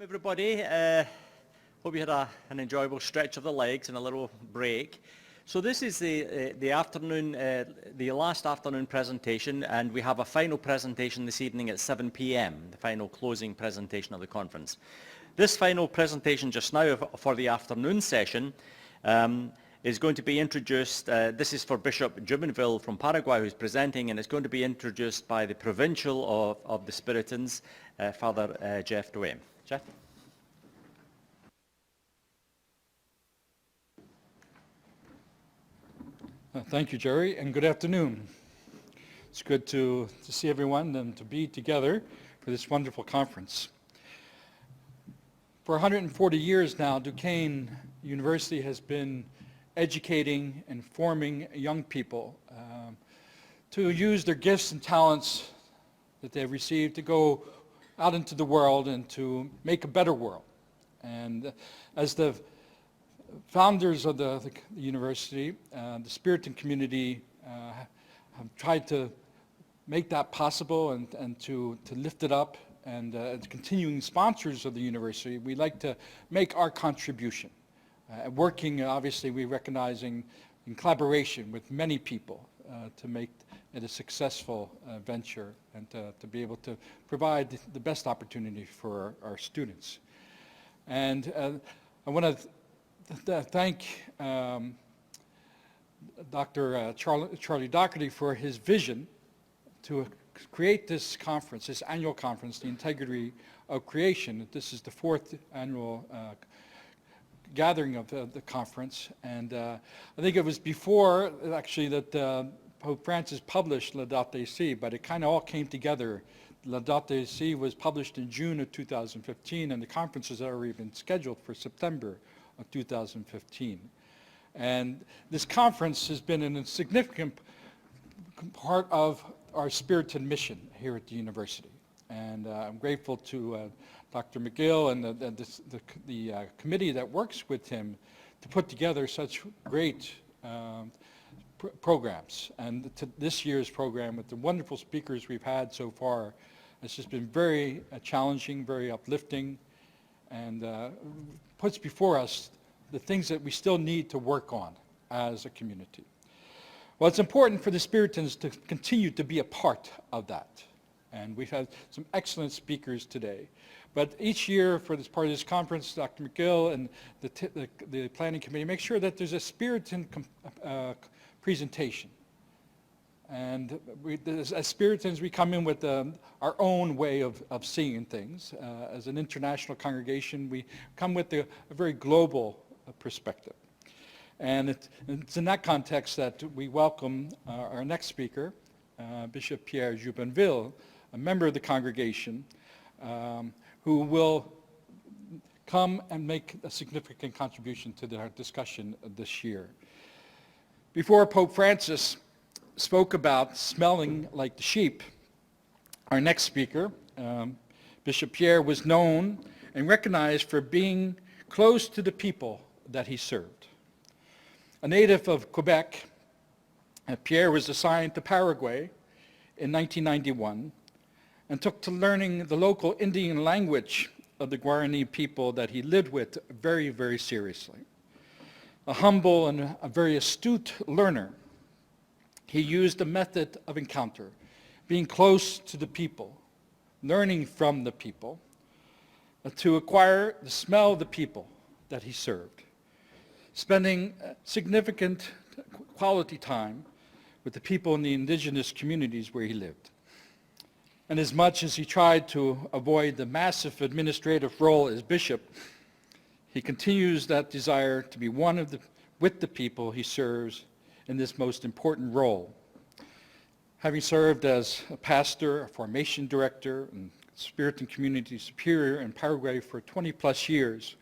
Everybody, hope you had an enjoyable stretch of the legs and a little break. So this is the afternoon, the last afternoon presentation, and we have a final presentation this evening at 7 p.m, the final closing presentation of the conference. This final presentation just now for the afternoon session is going to be introduced, this is for Bishop Giubenville from Paraguay who's presenting, and it's going to be introduced by the Provincial of the Spiritans, Father Jeff Duane. Jeff? Thank you, Jerry, and good afternoon. It's good to see everyone and to be together for this wonderful conference. For 140 years now, Duquesne University has been educating and forming young people to use their gifts and talents that they've received to go out into the world and to make a better world. And as the founders of the university, the Spiritan community have tried to make that possible and to lift it up, and as continuing sponsors of the university, we like to make our contribution. Working, obviously, we're recognizing in collaboration with many people to make it a successful venture and to be able to provide the best opportunity for our students. And I want to thank Dr. Charlie Doherty for his vision to create this conference, this annual conference, the Integrity of Creation. This is the fourth annual gathering of the conference, and I think it was before actually that Pope Francis published Laudato Si, but it kind of all came together. Laudato Si was published in June of 2015, and the conference has already been scheduled for September of 2015. And this conference has been a significant part of our Spiritan mission here at the university. And I'm grateful to Dr. McGill and the committee that works with him to put together such great programs. And this year's program, with the wonderful speakers we've had so far, has just been very challenging, very uplifting, and puts before us the things that we still need to work on as a community. Well, it's important for the Spiritans to continue to be a part of that. And we've had some excellent speakers today. But each year for this part of this conference, Dr. McGill and the planning committee make sure that there's a Spiritan presentation. And as Spiritans, we come in with our own way of seeing things. As an international congregation, we come with a very global perspective. And it's in that context that we welcome our next speaker, Bishop Pierre Jubinville, a member of the congregation, who will come and make a significant contribution to our discussion this year. Before Pope Francis spoke about smelling like the sheep, our next speaker, Bishop Pierre, was known and recognized for being close to the people that he served. A native of Quebec, Pierre was assigned to Paraguay in 1991 and took to learning the local Indian language of the Guaranise people that he lived with very, very seriously. A humble and a very astute learner, he used a method of encounter, being close to the people, learning from the people, to acquire the smell of the people that he served, spending significant quality time with the people in the indigenous communities where he lived. And as much as he tried to avoid the massive administrative role as bishop, he continues that desire to be with the people he serves in this most important role. Having served as a pastor, a formation director, and Spiritan community superior in Paraguay for 20 plus years,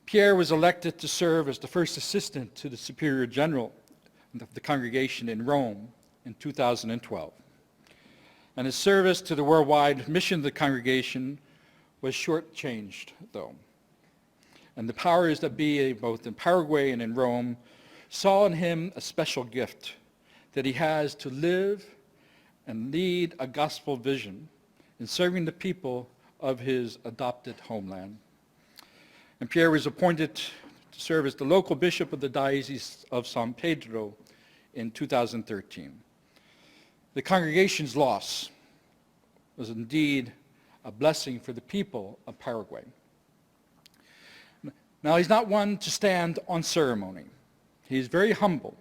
Pierre was elected to serve as the first assistant to the Superior General of the congregation in Rome in 2012. And his service to the worldwide mission of the congregation was shortchanged, though. And the powers that be, both in Paraguay and in Rome, saw in him a special gift that he has to live and lead a gospel vision in serving the people of his adopted homeland. And Pierre was appointed to serve as the local bishop of the Diocese of San Pedro in 2013. The congregation's loss was indeed a blessing for the people of Paraguay. Now, he's not one to stand on ceremony. He's very humble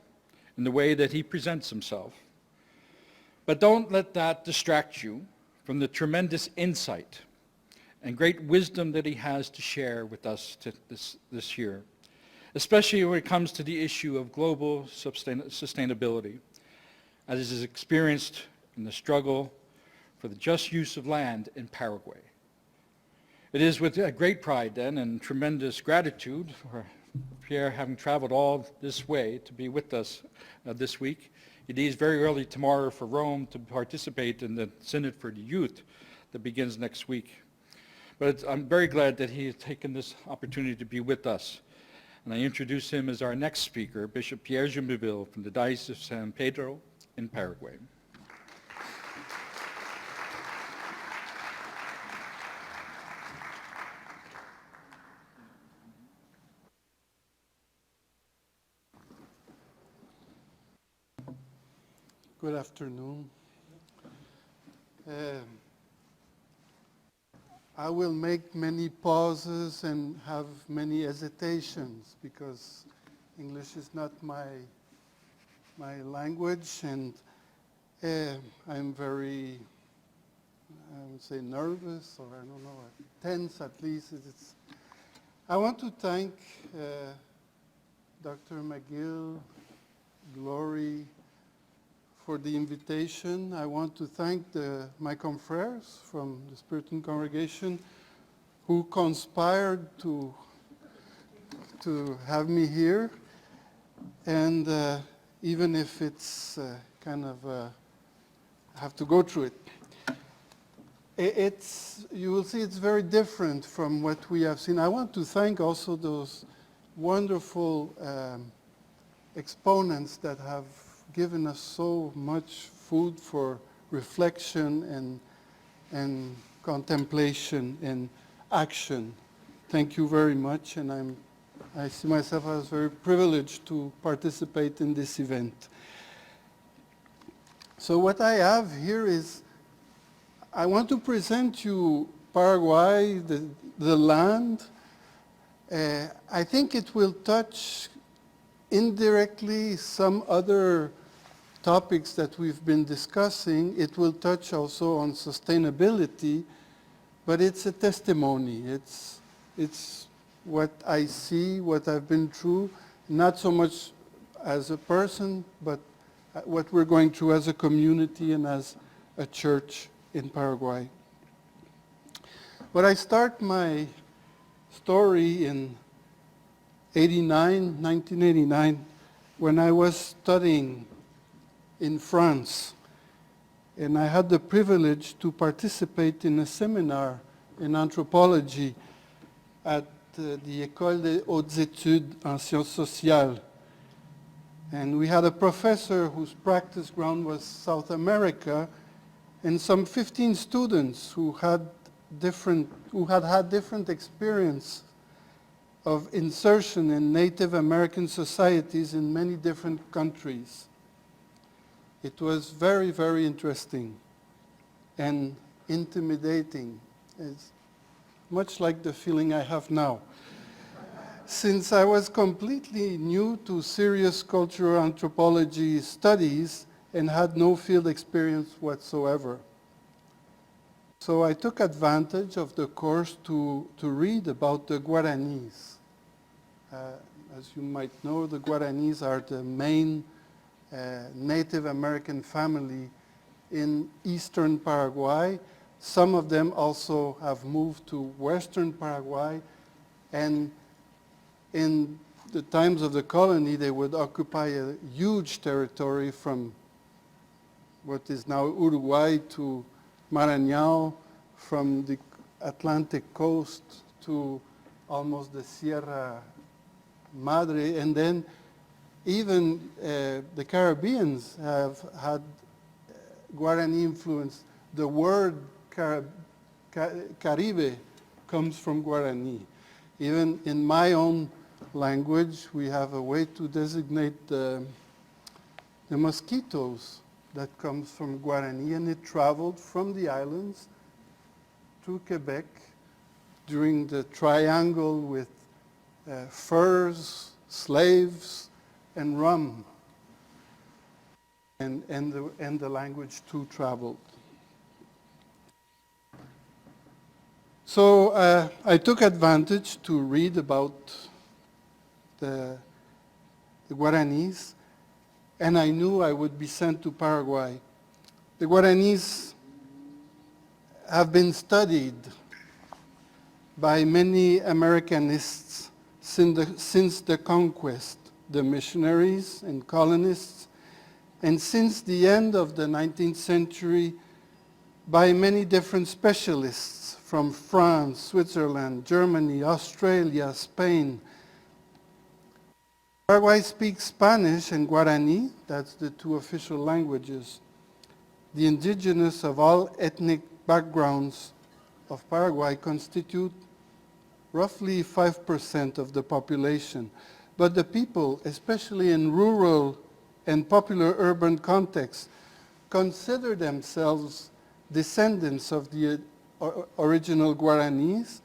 in the way that he presents himself. But don't let that distract you from the tremendous insight and great wisdom that he has to share with us this year, especially when it comes to the issue of global sustainability, as is experienced in the struggle for the just use of land in Paraguay. It is with great pride then and tremendous gratitude for Pierre having traveled all this way to be with us this week. He leaves very early tomorrow for Rome to participate in the Synod for the Youth that begins next week. But I'm very glad that he has taken this opportunity to be with us. And I introduce him as our next speaker, Bishop Pierre Jimbeville from the Diocese of San Pedro in Paraguay. Good afternoon. I will make many pauses and have many hesitations because English is not my language, and I'm very, I would say, nervous, or I don't know, tense at least. I want to thank Dr. McGill, Glory, for the invitation. I want to thank my confreres from the Spiritan Congregation who conspired to have me here. And even if it's kind of, I have to go through it. You will see it's very different from what we have seen. I want to thank also those wonderful exponents that have given us so much food for reflection and contemplation and action. Thank you very much, and I see myself as very privileged to participate in this event. So what I have here is, I want to present you Paraguay, the land. I think it will touch indirectly some other topics that we've been discussing. It will touch also on sustainability, but it's a testimony. It's what I see, what I've been through, not so much as a person, but what we're going through as a community and as a church in Paraguay. But I start my story in 1989, when I was studying in France, and I had the privilege to participate in a seminar in anthropology at the École des Hautes Études en Sciences Sociales. And we had a professor whose practice ground was South America, and some 15 students who had had different experience of insertion in Native American societies in many different countries. It was very, very interesting and intimidating. It's much like the feeling I have now. Since I was completely new to serious cultural anthropology studies and had no field experience whatsoever. So I took advantage of the course to read about the Guaranise. As you might know, the Guaranise are the main Native American family in eastern Paraguay. Some of them also have moved to western Paraguay, and in the times of the colony they would occupy a huge territory from what is now Uruguay to Maranhão, from the Atlantic coast to almost the Sierra Madre, and then even the Caribbeans have had Guarani influence. The word Caribe comes from Guarani. Even in my own language, we have a way to designate the mosquitoes that comes from Guarani, and it traveled from the islands to Quebec during the triangle with furs, slaves, and rum. And the language too traveled. So I took advantage to read about the Guaranese, and I knew I would be sent to Paraguay. The Guaranese have been studied by many Americanists since the conquest, the missionaries and colonists, and since the end of the 19th century by many different specialists from France, Switzerland, Germany, Australia, Spain. Paraguay speaks Spanish and Guarani, that's the two official languages. The indigenous of all ethnic backgrounds of Paraguay constitute roughly 5% of the population. But the people, especially in rural and popular urban contexts, consider themselves descendants of the original Guaranese.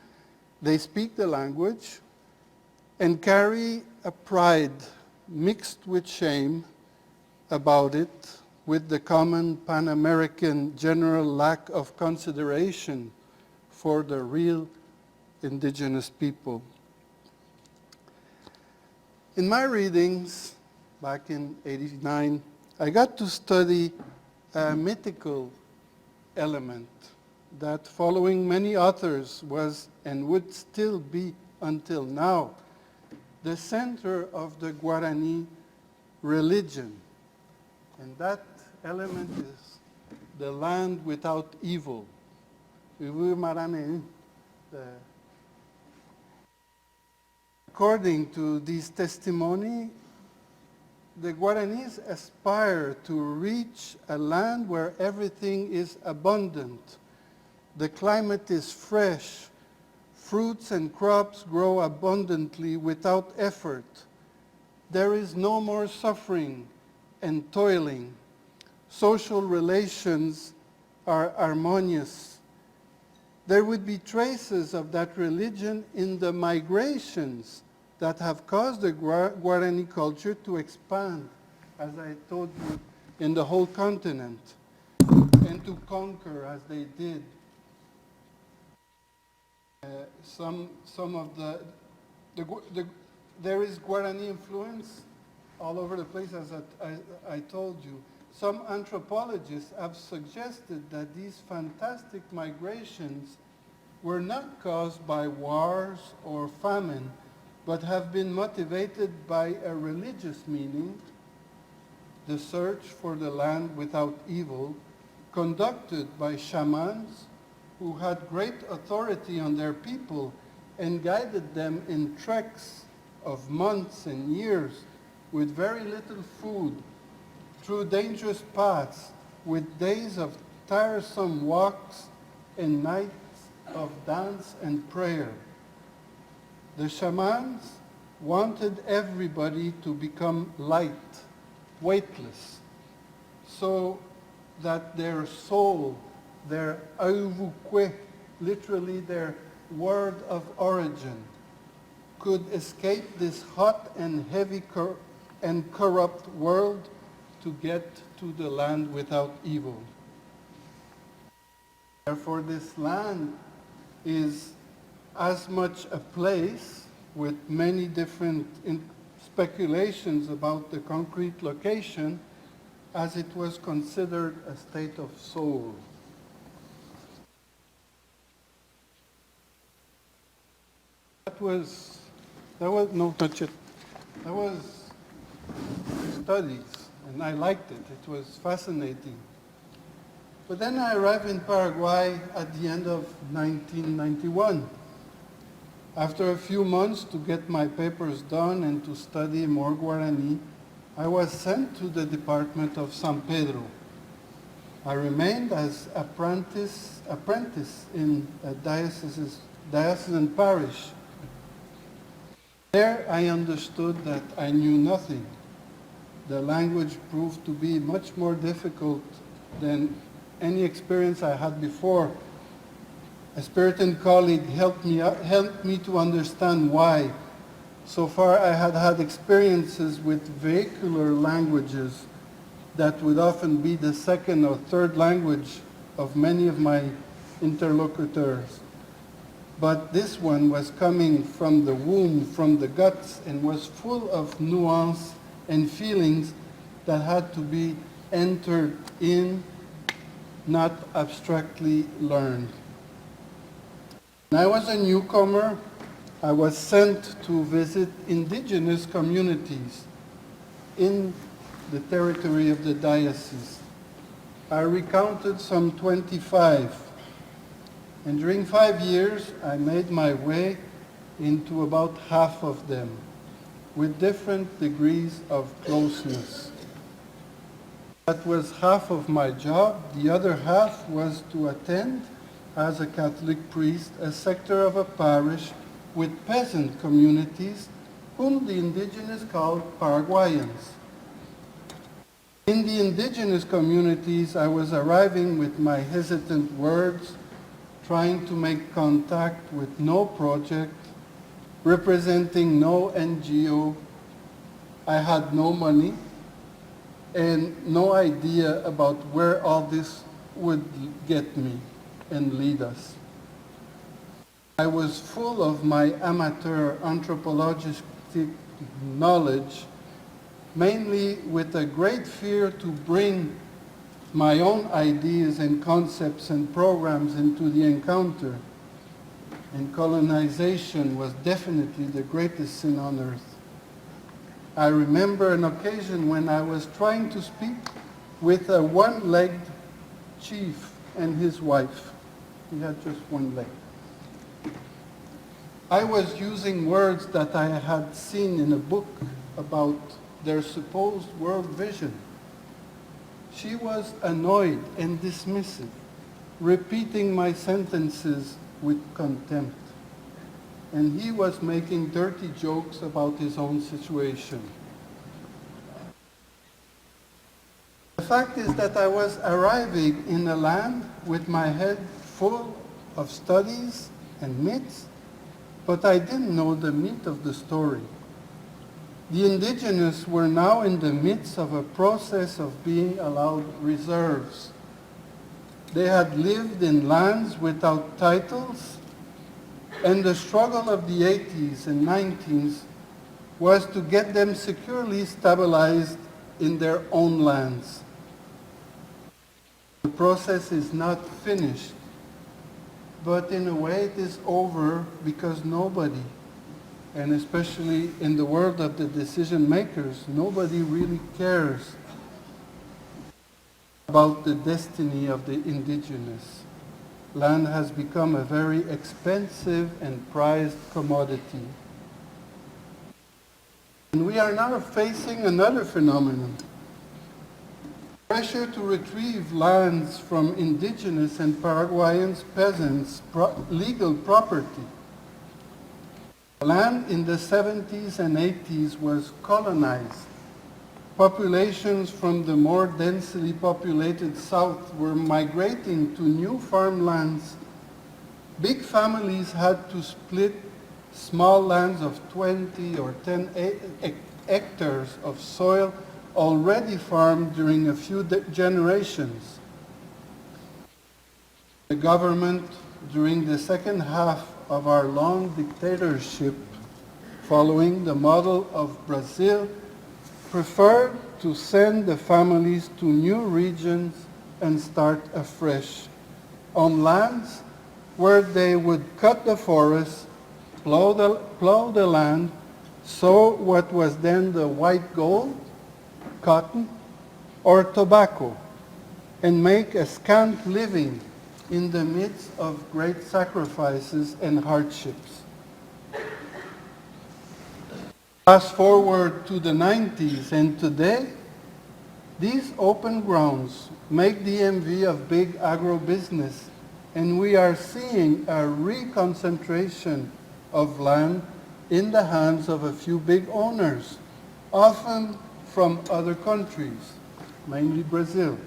They speak the language and carry a pride mixed with shame about it, with the common Pan-American general lack of consideration for the real indigenous people. In my readings back in '89, I got to study a mythical element that, following many authors, was and would still be until now the center of the Guarani religion. And that element is the land without evil. According to this testimony, the Guaranese aspire to reach a land where everything is abundant. The climate is fresh. Fruits and crops grow abundantly without effort. There is no more suffering and toiling. Social relations are harmonious. There would be traces of that religion in the migrations that have caused the Guarani culture to expand, as I told you, in the whole continent, and to conquer as they did. Some of there is Guarani influence all over the place, as I told you. Some anthropologists have suggested that these fantastic migrations were not caused by wars or famine, but have been motivated by a religious meaning, the search for the land without evil, conducted by shamans who had great authority on their people and guided them in treks of months and years with very little food, through dangerous paths, with days of tiresome walks and nights of dance and prayer. The shamans wanted everybody to become light, weightless, so that their soul, their auvuque, literally their word of origin, could escape this hot and heavy and corrupt world to get to the land without evil. Therefore, this land is as much a place with many different speculations about the concrete location as it was considered a state of soul. That was no, not yet. That was studies, and I liked it. It was fascinating. But then I arrived in Paraguay at the end of 1991. After a few months to get my papers done and to study more Guarani, I was sent to the department of San Pedro. I remained as apprentice in a diocesan parish. There I understood that I knew nothing. The language proved to be much more difficult than any experience I had before. A Spiritan colleague helped me to understand why. So far I had had experiences with vehicular languages that would often be the second or third language of many of my interlocutors. But this one was coming from the womb, from the guts, and was full of nuance and feelings that had to be entered in, not abstractly learned. When I was a newcomer, I was sent to visit indigenous communities in the territory of the diocese. I recounted some 25, and during 5 years I made my way into about half of them, with different degrees of closeness. That was half of my job. The other half was to attend, as a Catholic priest, a sector of a parish with peasant communities whom the indigenous called Paraguayans. In the indigenous communities, I was arriving with my hesitant words, trying to make contact with no project, representing no NGO. I had no money and no idea about where all this would get me and lead us. I was full of my amateur anthropologic knowledge, mainly with a great fear to bring my own ideas and concepts and programs into the encounter. And colonization was definitely the greatest sin on earth. I remember an occasion when I was trying to speak with a one-legged chief and his wife. He had just one leg. I was using words that I had seen in a book about their supposed world vision. She was annoyed and dismissive, repeating my sentences with contempt. And he was making dirty jokes about his own situation. The fact is that I was arriving in a land with my head full of studies and myths, but I didn't know the meat of the story. The indigenous were now in the midst of a process of being allowed reserves. They had lived in lands without titles, and the struggle of the 80s and 90s was to get them securely stabilized in their own lands. The process is not finished, but in a way it is over because nobody, and especially in the world of the decision makers, nobody really cares about the destiny of the indigenous. Land has become a very expensive and prized commodity. And we are now facing another phenomenon. Pressure to retrieve lands from indigenous and Paraguayan peasants' legal property. Land in the 70s and 80s was colonized. Populations from the more densely populated south were migrating to new farmlands. Big families had to split small lands of 20 or 10 hectares of soil already farmed during a few generations. The government, during the second half of our long dictatorship, following the model of Brazil, preferred to send the families to new regions and start afresh on lands where they would cut the forest, plow the land, sow what was then the white gold, cotton, or tobacco, and make a scant living in the midst of great sacrifices and hardships. Fast forward to the 90s, and today, These open grounds make the envy of big agribusiness, and we are seeing a reconcentration of land in the hands of a few big owners, often from other countries, mainly Brazil,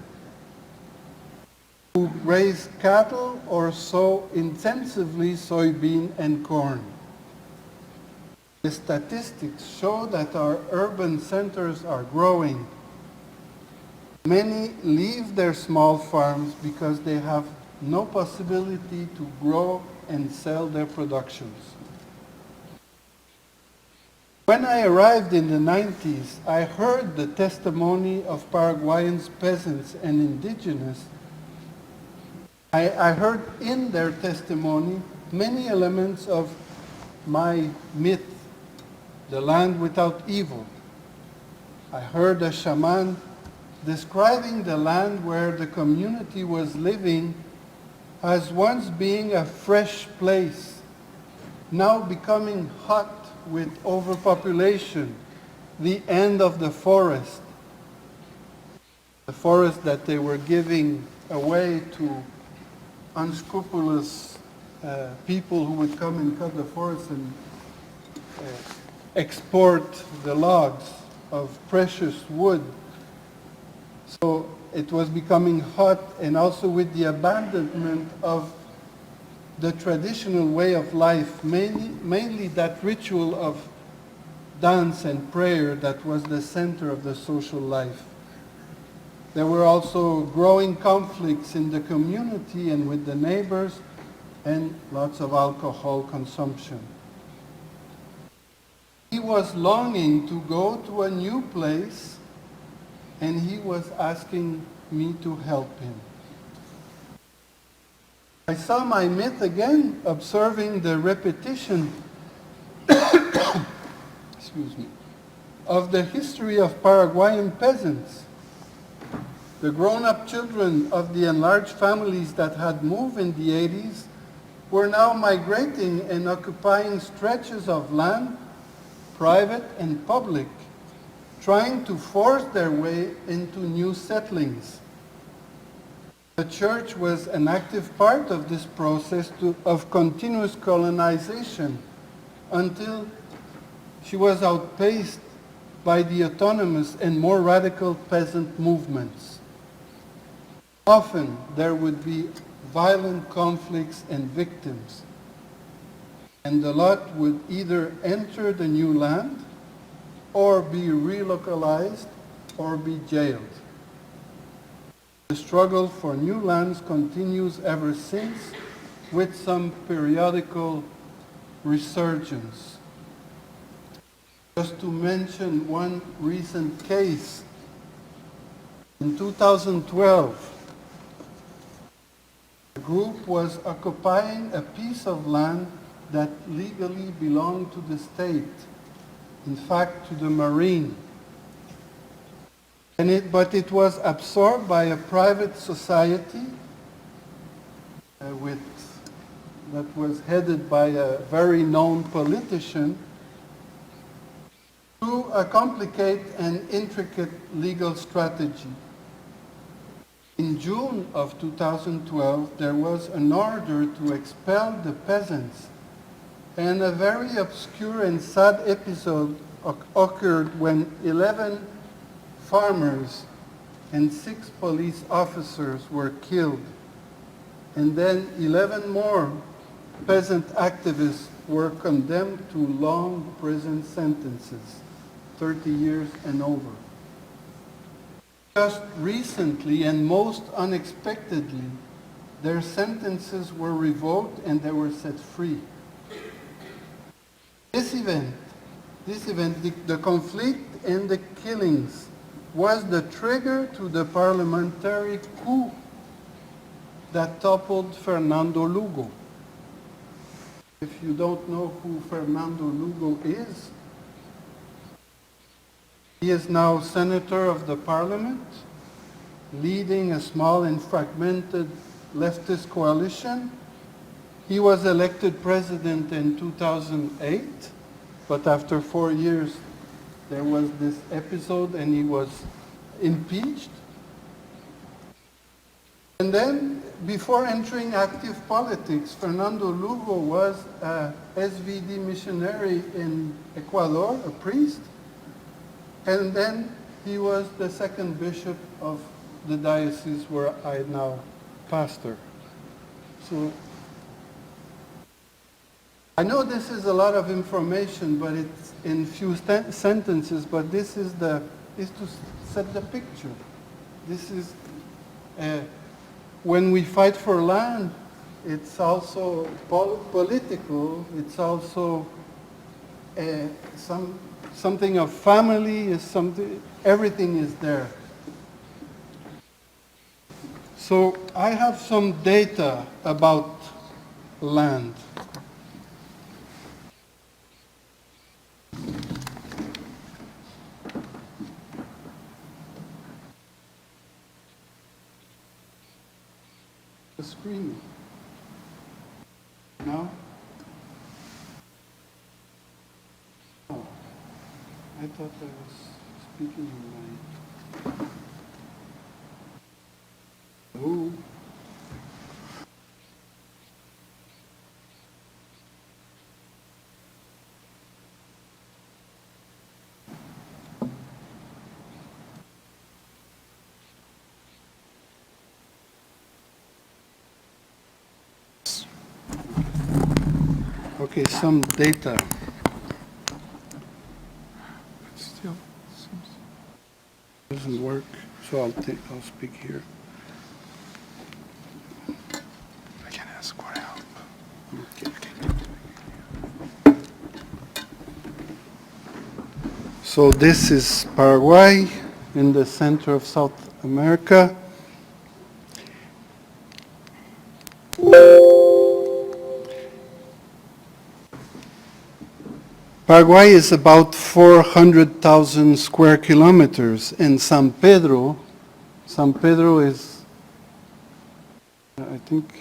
who raise cattle or sow intensively soybean and corn. The statistics show that our urban centers are growing. Many leave their small farms because they have no possibility to grow and sell their productions. When I arrived in the 90s, I heard the testimony of Paraguayan peasants and indigenous. I heard in their testimony many elements of my myth, the land without evil. I heard a shaman describing the land where the community was living as once being a fresh place, now becoming hot with overpopulation, the end of the forest that they were giving away to unscrupulous people who would come and cut the forest and export the logs of precious wood. So it was becoming hot, and also with the abandonment of the traditional way of life, mainly that ritual of dance and prayer that was the center of the social life. There were also growing conflicts in the community and with the neighbors, and lots of alcohol consumption. He was longing to go to a new place, and he was asking me to help him. I saw my myth again, observing the repetition excuse me, of the history of Paraguayan peasants. The grown-up children of the enlarged families that had moved in the 80s were now migrating and occupying stretches of land, private and public, trying to force their way into new settlings. The church was an active part of this process of continuous colonization until she was outpaced by the autonomous and more radical peasant movements. Often there would be violent conflicts and victims, and the lot would either enter the new land or be relocalized or be jailed. The struggle for new lands continues ever since, with some periodical resurgence. Just to mention one recent case, in 2012, a group was occupying a piece of land that legally belonged to the state, in fact to the Marine. But it was absorbed by a private society that was headed by a very known politician through a complicated and intricate legal strategy. In June of 2012, there was an order to expel the peasants, and a very obscure and sad episode occurred when 11 farmers and 6 police officers were killed, and then 11 more peasant activists were condemned to long prison sentences, 30 years and over. Just recently and most unexpectedly, their sentences were revoked and they were set free. This event, the conflict and the killings, was the trigger to the parliamentary coup that toppled Fernando Lugo. If you don't know who Fernando Lugo is, he is now Senator of the Parliament, leading a small and fragmented leftist coalition. He was elected president in 2008, but after 4 years there was this episode and he was impeached. And then, before entering active politics, Fernando Lugo was a SVD missionary in Ecuador, a priest, and then he was the second bishop of the diocese where I now pastor. So, I know this is a lot of information, but it's in few sentences, but this is to set the picture. This is, when we fight for land, it's also political, it's also something of family, is something, everything is there. So I have some data about land. The screen. No? Oh, I thought I was speaking in my... Oh. Okay, some data. It still doesn't work, so I'll speak here. I can ask for help. Okay. So this is Paraguay in the center of South America. Paraguay is about 400,000 square kilometers, and San Pedro is, I think,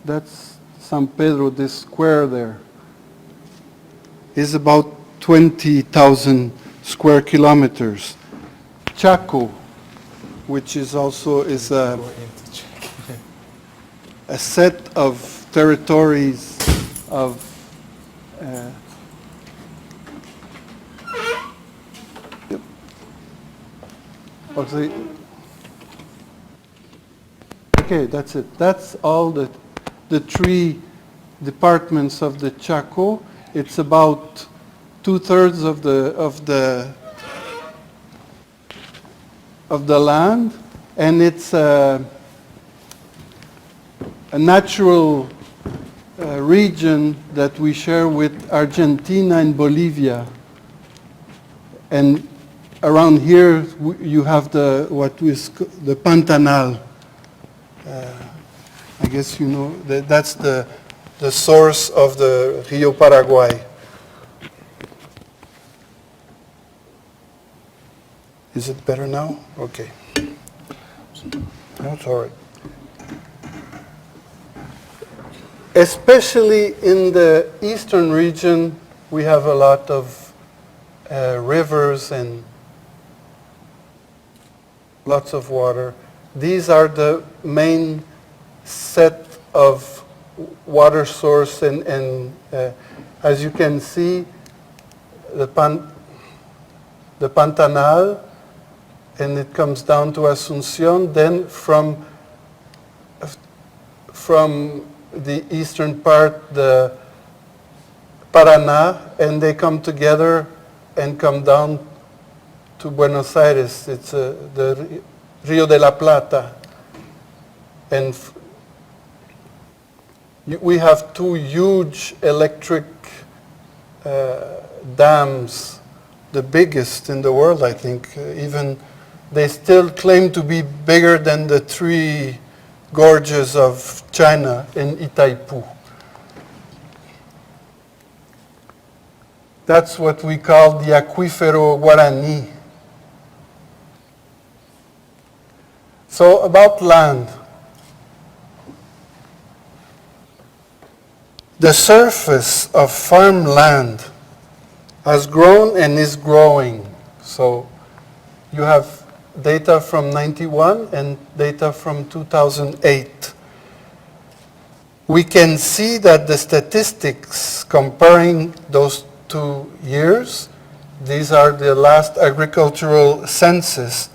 that's San Pedro, this square there, is about 20,000 square kilometers. Chaco, which is also a set of territories of okay, that's it. That's all the three departments of the Chaco. It's about 2/3 of the land, and it's a natural region that we share with Argentina and Bolivia. And around here you have the Pantanal. I guess you know that's the source of the Rio Paraguay. Is it better now? Okay. That's all right. Especially in the eastern region, we have a lot of rivers and lots of water. These are the main set of water source, and as you can see, the Pantanal, and it comes down to Asunción. Then from the eastern part, the Paraná, and they come together and come down to Buenos Aires. It's the Rio de la Plata. And we have two huge electric dams, the biggest in the world, I think. Even they still claim to be bigger than the three gorges of China in Itaipu. That's what we call the Acuífero Guarani. So about land. The surface of farmland has grown and is growing. So you have data from 91 and data from 2008. We can see that the statistics comparing those 2 years, these are the last agricultural census,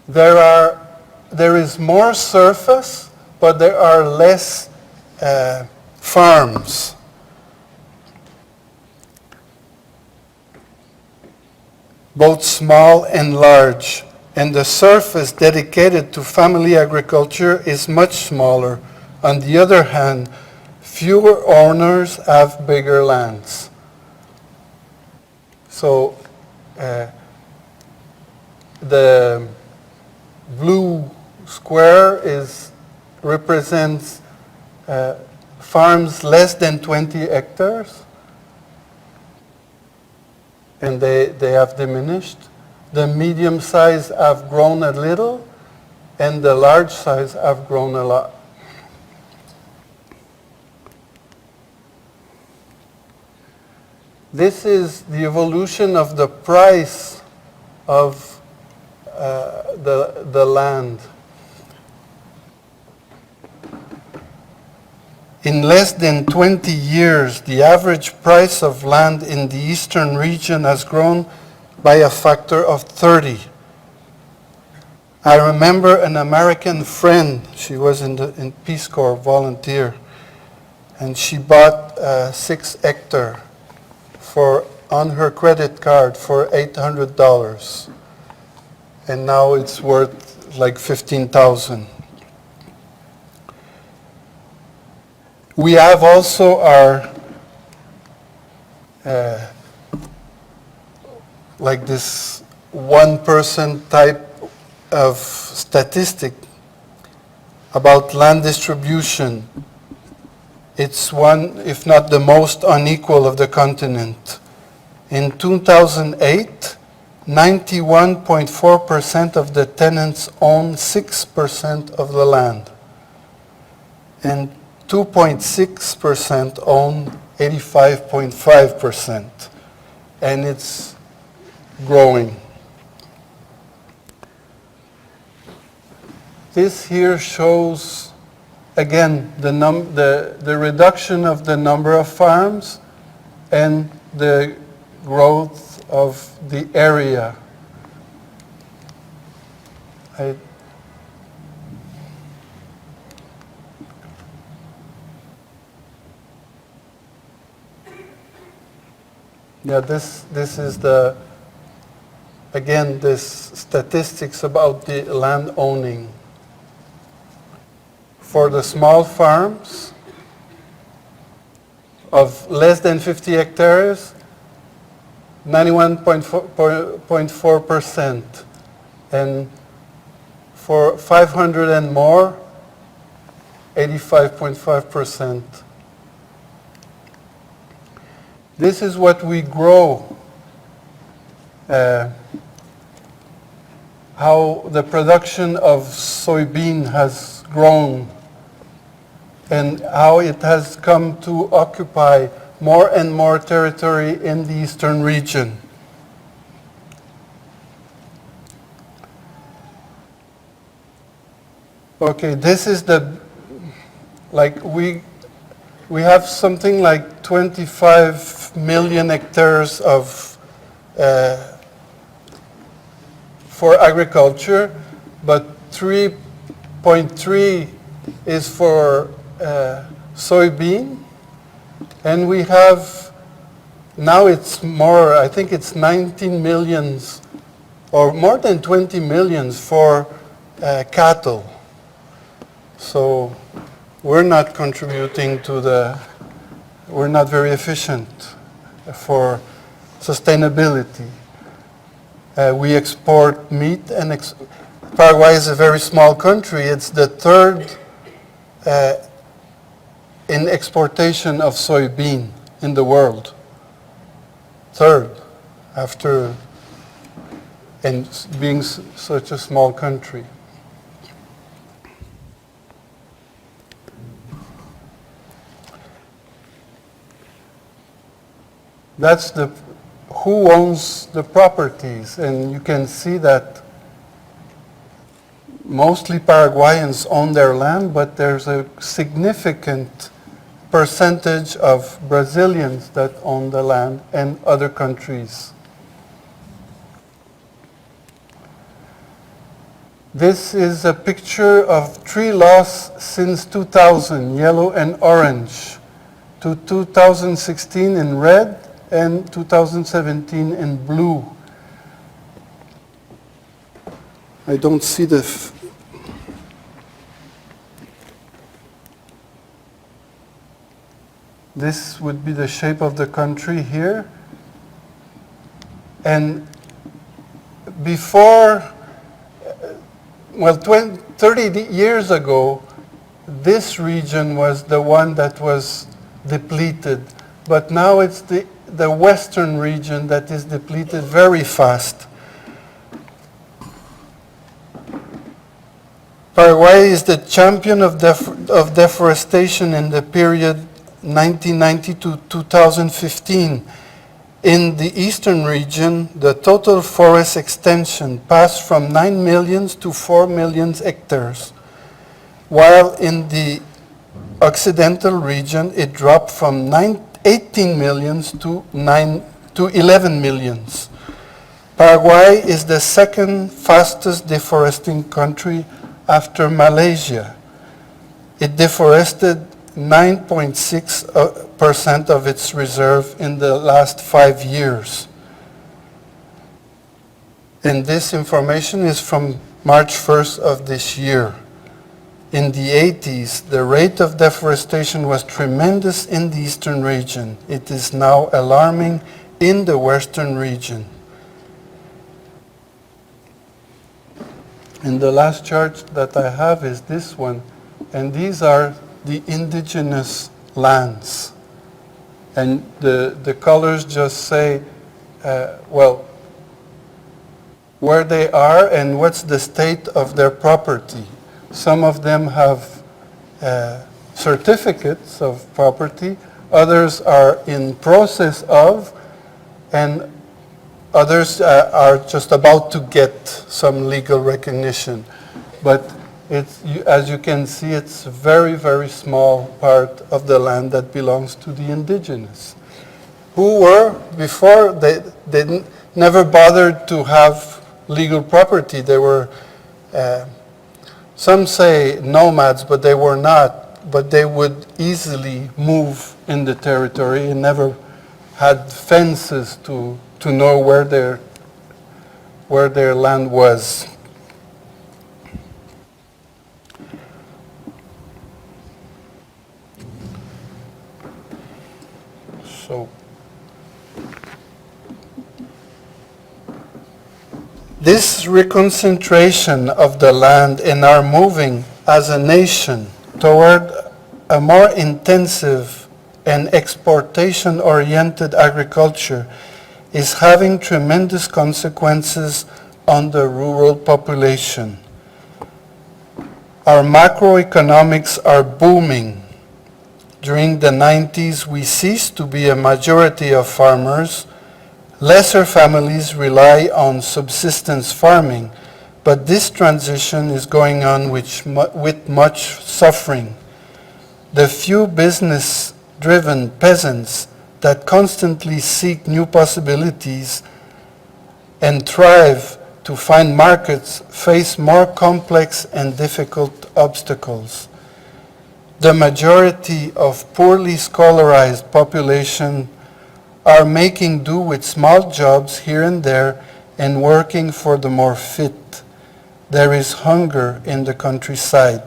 there is more surface, but there are less farms. Both small and large. And the surface dedicated to family agriculture is much smaller. On the other hand, fewer owners have bigger lands. So the blue square represents farms less than 20 hectares, and they have diminished. The medium size have grown a little, and the large size have grown a lot. This is the evolution of the price of the land. In less than 20 years, the average price of land in the eastern region has grown by a factor of 30. I remember an American friend, she was in Peace Corps volunteer, and she bought 6 hectares on her credit card for $800. And now it's worth like $15,000. We have also our like this 1% type of statistic about land distribution. It's one, if not the most unequal of the continent. In 2008, 91.4% of the tenants own 6% of the land, and 2.6% own 85.5%, and it's growing. This here shows, again, the reduction of the number of farms and the growth of the area. Yeah, this is again, this statistics about the land owning. For the small farms of less than 50 hectares, 91.4%. And for 500 and more, 85.5%. This is what we grow. How the production of soybean has grown and how it has come to occupy more and more territory in the eastern region. Okay, this is we have something like 25 million hectares of for agriculture, but 3.3 is for soybean, and we have, now it's more, I think it's 19 millions or more than 20 millions for cattle. So we're not contributing to we're not very efficient for sustainability. We export meat, and Paraguay is a very small country. It's the third in exportation of soybean in the world. Third, after, and being such a small country. That's who owns the properties. And you can see that mostly Paraguayans own their land, but there's a significant percentage of Brazilians that own the land and other countries. This is a picture of tree loss since 2000, yellow and orange, to 2016 in red and 2017 in blue. I don't see the... This would be the shape of the country here. And before, well, 30 years ago, this region was the one that was depleted. But now it's the western region that is depleted very fast. Paraguay is the champion of deforestation in the period 1990 to 2015. In the eastern region, the total forest extension passed from 9 million to 4 million hectares, while in the occidental region, it dropped from 18 million to 11 million. Paraguay is the second fastest deforesting country after Malaysia. It deforested 9.6% of its reserve in the last 5 years. And this information is from March 1st of this year. In the 80s, the rate of deforestation was tremendous in the eastern region. It is now alarming in the western region. And the last chart that I have is this one, and these are the indigenous lands. And the colors just say, well, where they are and what's the state of their property. Some of them have certificates of property, others are in process of, and others are just about to get some legal recognition. But it's, as you can see, it's a very, very small part of the land that belongs to the indigenous, who were, before, they never bothered to have legal property. They were, some say nomads, but they were not. But they would easily move in the territory and never had fences to know where their land was. So this reconcentration of the land and our moving as a nation toward a more intensive and exportation-oriented agriculture is having tremendous consequences on the rural population. Our macroeconomics are booming. During the 90s, we ceased to be a majority of farmers. Lesser families rely on subsistence farming, but this transition is going on with much suffering. The few business-driven peasants that constantly seek new possibilities and thrive to find markets face more complex and difficult obstacles. The majority of poorly scholarized population are making do with small jobs here and there and working for the more fit. There is hunger in the countryside.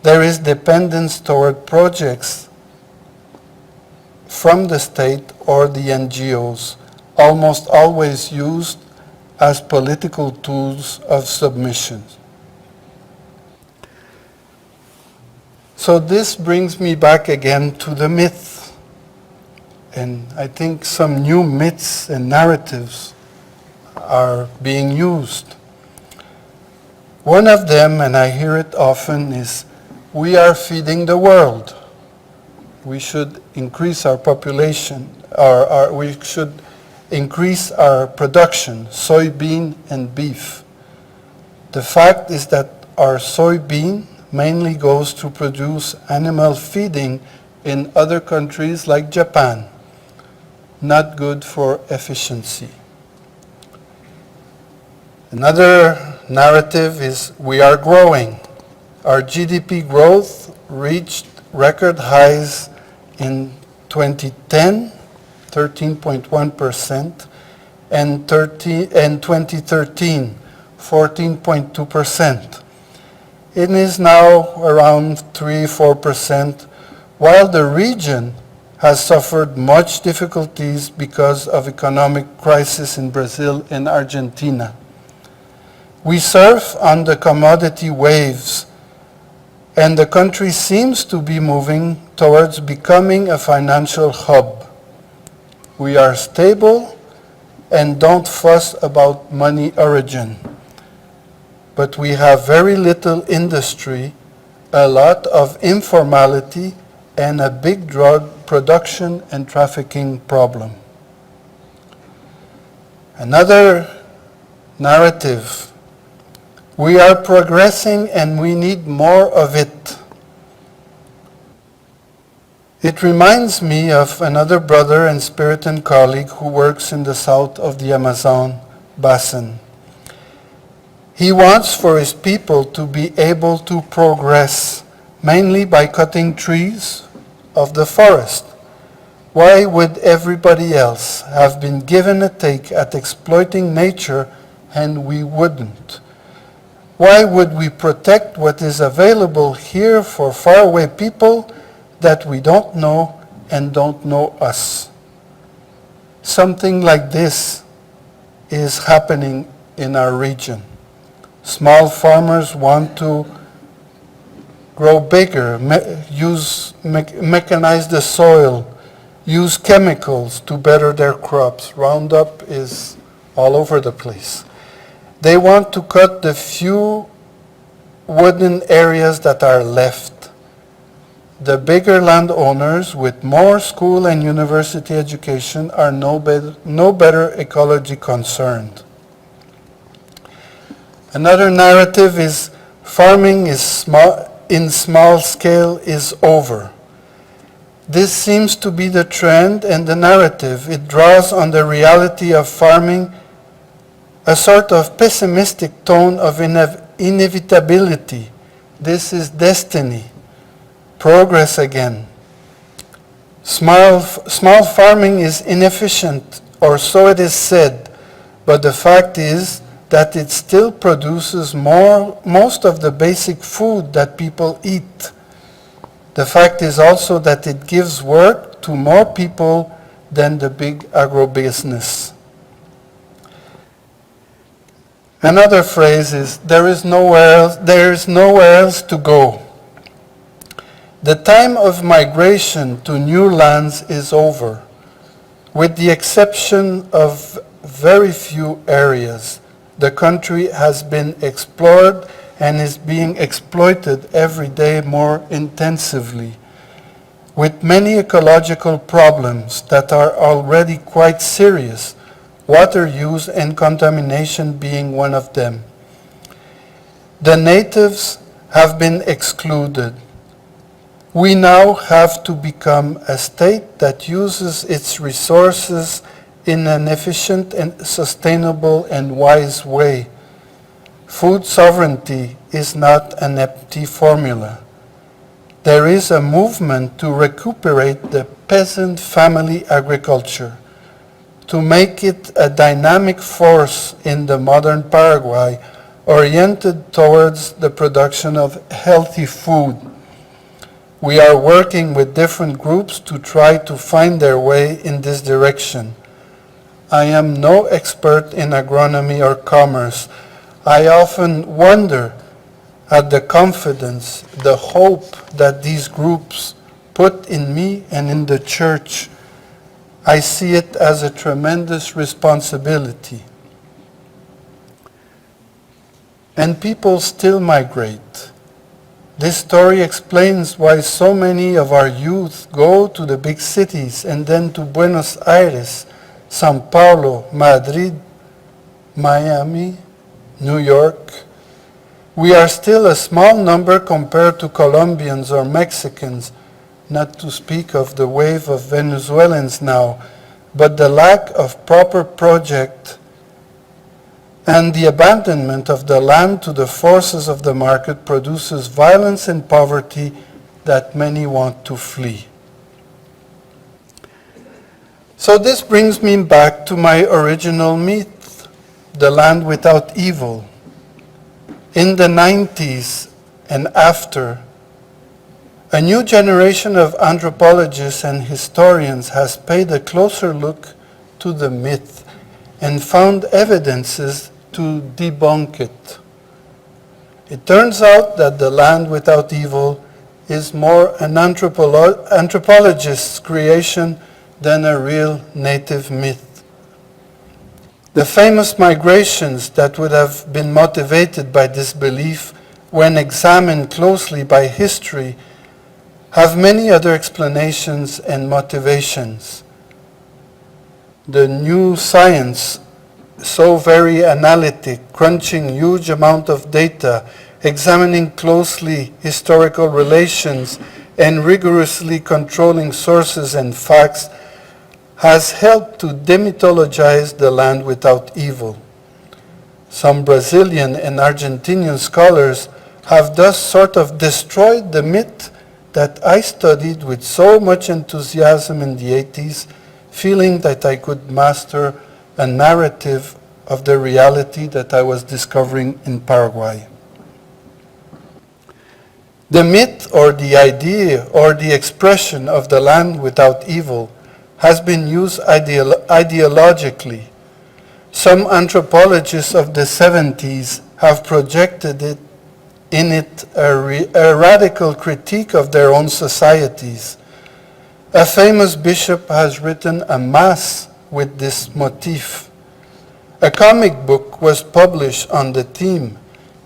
There is dependence toward projects from the state or the NGOs, almost always used as political tools of submission. So this brings me back again to the myth. And I think some new myths and narratives are being used. One of them, and I hear it often, is we are feeding the world. We should increase our population, or we should increase our production, soybean and beef. The fact is that our soybean mainly goes to produce animal feeding in other countries like Japan. Not good for efficiency. Another narrative is we are growing. Our GDP growth reached record highs in 2010, 13.1%, and 2013, 14.2%. It is now around 3-4%, while the region has suffered much difficulties because of economic crisis in Brazil and Argentina. We surf on the commodity waves, and the country seems to be moving towards becoming a financial hub. We are stable and don't fuss about money origin. But we have very little industry, a lot of informality, and a big drug production and trafficking problem. Another narrative. We are progressing and we need more of it. It reminds me of another brother and Spiritan colleague who works in the south of the Amazon basin. He wants for his people to be able to progress, mainly by cutting trees of the forest. Why would everybody else have been given a take at exploiting nature and we wouldn't? Why would we protect what is available here for faraway people that we don't know and don't know us? Something like this is happening in our region. Small farmers want to grow bigger, mechanize the soil, use chemicals to better their crops. Roundup is all over the place. They want to cut the few wooden areas that are left. The bigger landowners with more school and university education are no better ecology concerned. Another narrative is farming in small scale is over. This seems to be the trend and the narrative. It draws on the reality of farming a sort of pessimistic tone of inevitability. This is destiny. Progress again. Small farming is inefficient, or so it is said, but the fact is that it still produces most of the basic food that people eat. The fact is also that it gives work to more people than the big agrobusiness. Another phrase is, there is nowhere else to go. The time of migration to new lands is over, with the exception of very few areas. The country has been explored and is being exploited every day more intensively, with many ecological problems that are already quite serious, water use and contamination being one of them. The natives have been excluded. We now have to become a state that uses its resources in an efficient and sustainable and wise way. Food sovereignty is not an empty formula. There is a movement to recuperate the peasant family agriculture, to make it a dynamic force in the modern Paraguay, oriented towards the production of healthy food. We are working with different groups to try to find their way in this direction. I am no expert in agronomy or commerce. I often wonder at the confidence, the hope that these groups put in me and in the church. I see it as a tremendous responsibility. And people still migrate. This story explains why so many of our youth go to the big cities and then to Buenos Aires Sao Paulo, Madrid, Miami, New York. We are still a small number compared to Colombians or Mexicans, not to speak of the wave of Venezuelans now, but the lack of proper project and the abandonment of the land to the forces of the market produces violence and poverty that many want to flee. So this brings me back to my original myth, the land without evil. In the 90s and after, a new generation of anthropologists and historians has paid a closer look to the myth and found evidences to debunk it. It turns out that the land without evil is more an anthropologist's creation than a real native myth. The famous migrations that would have been motivated by this belief, when examined closely by history, have many other explanations and motivations. The new science, so very analytic, crunching huge amount of data, examining closely historical relations, and rigorously controlling sources and facts, has helped to demythologize the land without evil. Some Brazilian and Argentinian scholars have thus sort of destroyed the myth that I studied with so much enthusiasm in the 80s, feeling that I could master a narrative of the reality that I was discovering in Paraguay. The myth or the idea or the expression of the land without evil has been used ideologically. Some anthropologists of the 70s have projected it in it a radical critique of their own societies. A famous bishop has written a mass with this motif. A comic book was published on the theme,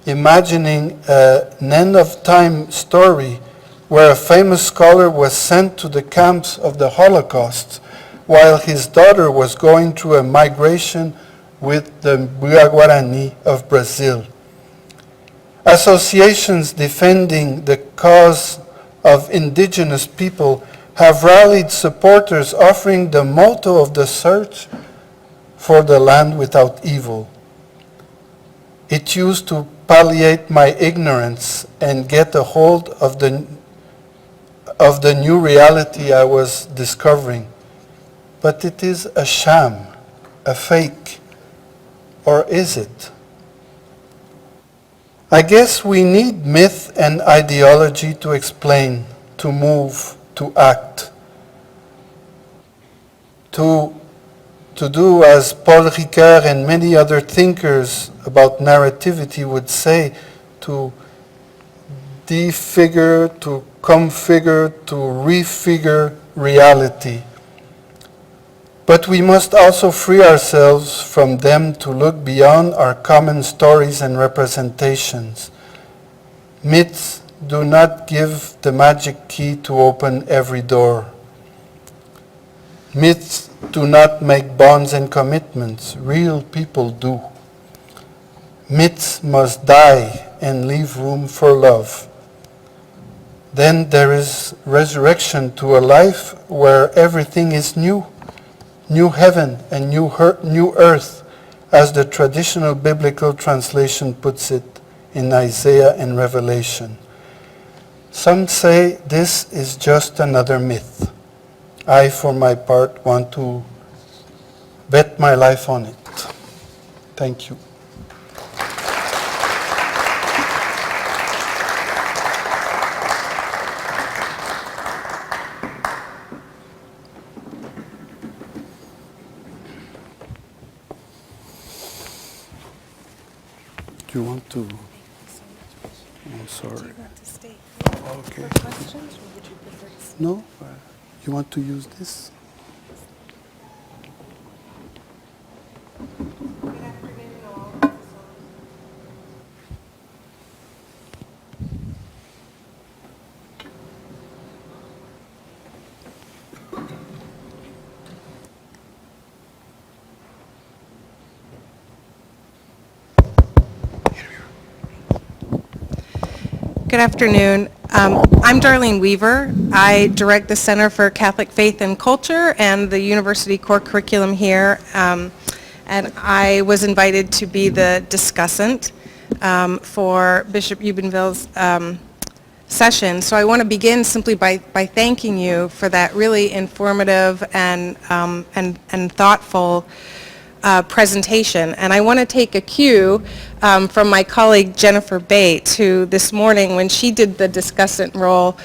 imagining an end-of-time story where a famous scholar was sent to the camps of the Holocaust while his daughter was going through a migration with the Guaranise of Brazil. Associations defending the cause of indigenous people have rallied supporters offering the motto of the search for the land without evil. It used to palliate my ignorance and get a hold of the new reality I was discovering. But it is a sham, a fake, or is it? I guess we need myth and ideology to explain, to move, to act, to do as Paul Ricoeur and many other thinkers about narrativity would say, to defigure, to configure, to refigure reality. But we must also free ourselves from them to look beyond our common stories and representations. Myths do not give the magic key to open every door. Myths do not make bonds and commitments. Real people do. Myths must die and leave room for love. Then there is resurrection to a life where everything is new. New heaven and new earth, as the traditional biblical translation puts it in Isaiah and Revelation. Some say this is just another myth. I, for my part, want to bet my life on it. Thank you. Do you want to? I'm sorry. Do you want to stay Okay. for questions, or would you prefer to stay? No? You want to use this? Good afternoon. I'm Darlene Weaver. I direct the Center for Catholic Faith and Culture and the University Core Curriculum here. And I was invited to be the discussant for Bishop Jubinville's session. So I want to begin simply by thanking you for that really informative and thoughtful presentation. And I want to take a cue from my colleague Jennifer Bates, who this morning, when she did the discussant role,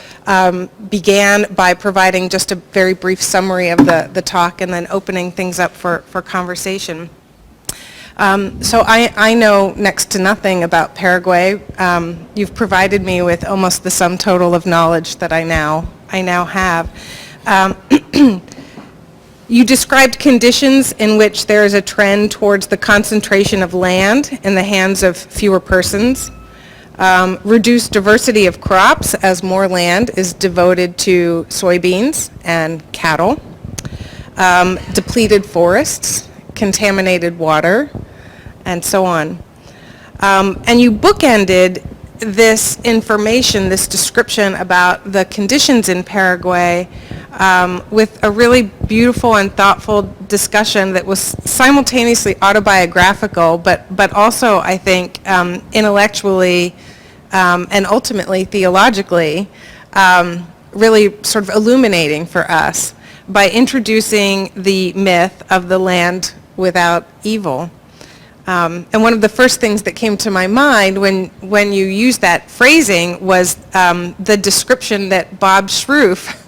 began by providing just a very brief summary of the talk and then opening things up for conversation. So I know next to nothing about Paraguay. You've provided me with almost the sum total of knowledge that I now have. You described conditions in which there is a trend towards the concentration of land in the hands of fewer persons, reduced diversity of crops as more land is devoted to soybeans and cattle, depleted forests, contaminated water, and so on. And you bookended this information, this description about the conditions in Paraguay with a really beautiful and thoughtful discussion that was simultaneously autobiographical, but also, I think, intellectually and ultimately theologically, really sort of illuminating for us by introducing the myth of the land without evil. And one of the first things that came to my mind when you used that phrasing was the description that Bob Schroof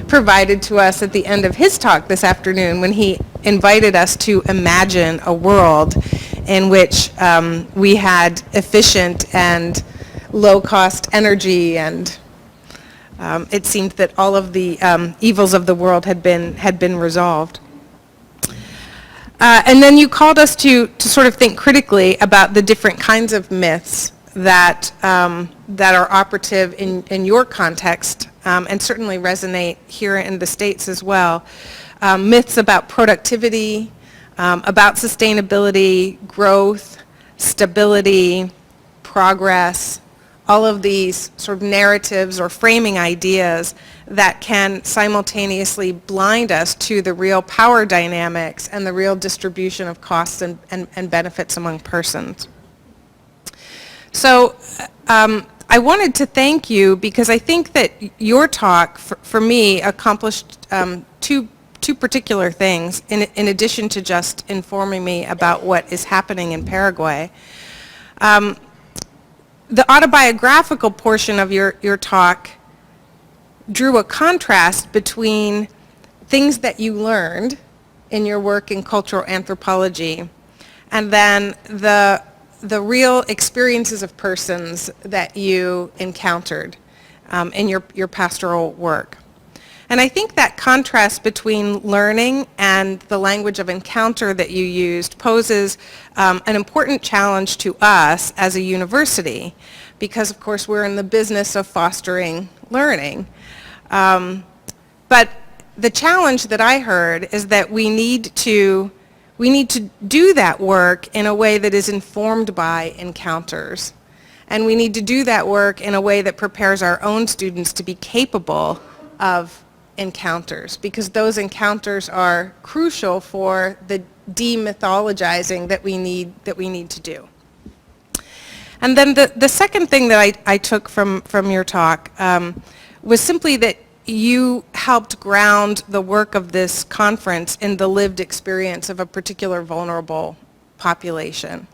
provided to us at the end of his talk this afternoon when he invited us to imagine a world in which we had efficient and low-cost energy, and it seemed that all of the evils of the world had been resolved. And then you called us to sort of think critically about the different kinds of myths that are operative in your context and certainly resonate here in the States as well. Myths about productivity, about sustainability, growth, stability, progress, all of these sort of narratives or framing ideas that can simultaneously blind us to the real power dynamics and the real distribution of costs and benefits among persons. So I wanted to thank you because I think that your talk, for me, accomplished two particular things in addition to just informing me about what is happening in Paraguay. The autobiographical portion of your talk drew a contrast between things that you learned in your work in cultural anthropology and then the real experiences of persons that you encountered in your pastoral work. And I think that contrast between learning and the language of encounter that you used poses an important challenge to us as a university because, of course, we're in the business of fostering learning. But the challenge that I heard is that we need to do that work in a way that is informed by encounters. And we need to do that work in a way that prepares our own students to be capable of encounters, because those encounters are crucial for the demythologizing that we need to do. And then the second thing that I took from your talk was simply that you helped ground the work of this conference in the lived experience of a particular vulnerable population.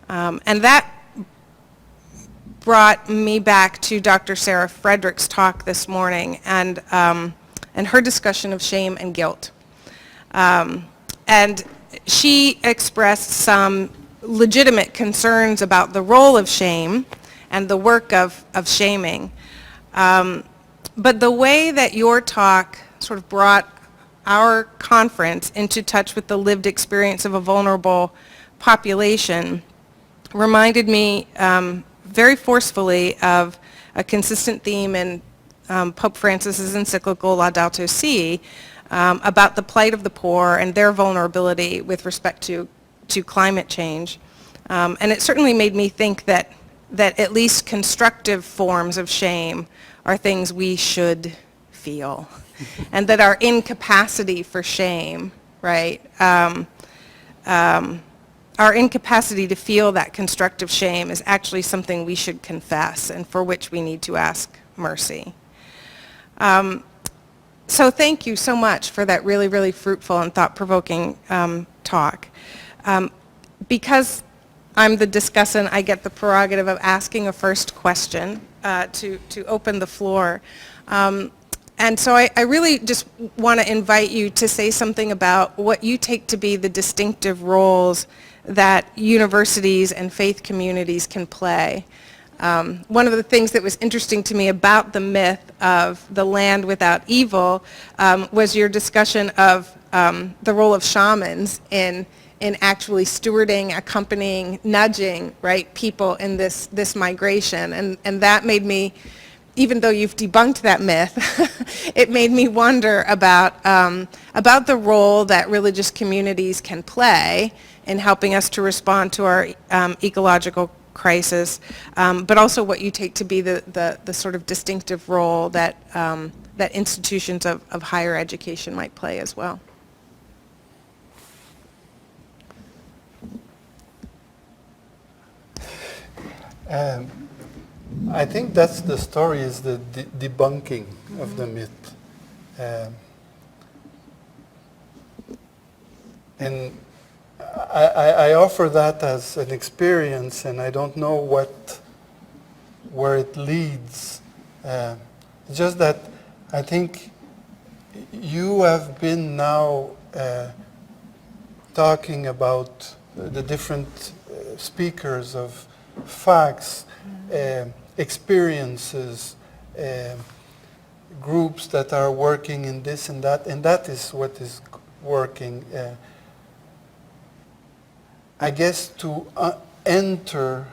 And that brought me back to Dr. Sarah Frederick's talk this morning and her discussion of shame and guilt. And she expressed some legitimate concerns about the role of shame and the work of shaming. But the way that your talk sort of brought our conference into touch with the lived experience of a vulnerable population reminded me very forcefully of a consistent theme in Pope Francis's encyclical Laudato Si about the plight of the poor and their vulnerability with respect to climate change. And it certainly made me think that that at least constructive forms of shame are things we should feel, and that our incapacity for shame, right, our incapacity to feel that constructive shame is actually something we should confess and for which we need to ask mercy. So thank you so much for that really, really fruitful and thought-provoking talk. Because I'm the discussant, I get the prerogative of asking a first question to open the floor. And so I really just want to invite you to say something about what you take to be the distinctive roles that universities and faith communities can play. One of the things that was interesting to me about the myth of the land without evil was your discussion of the role of shamans in actually stewarding, accompanying, nudging, right, people in this migration. And that made me, even though you've debunked that myth, it made me wonder about the role that religious communities can play in helping us to respond to our ecological crisis, but also what you take to be the sort of distinctive role that institutions of higher education might play as well. I think that's the story, is the debunking of the myth. And I offer that as an experience, and I don't know where it leads. Just that I think you have been now talking about the different speakers of facts, experiences, groups that are working in this and that is what is working. I guess to enter,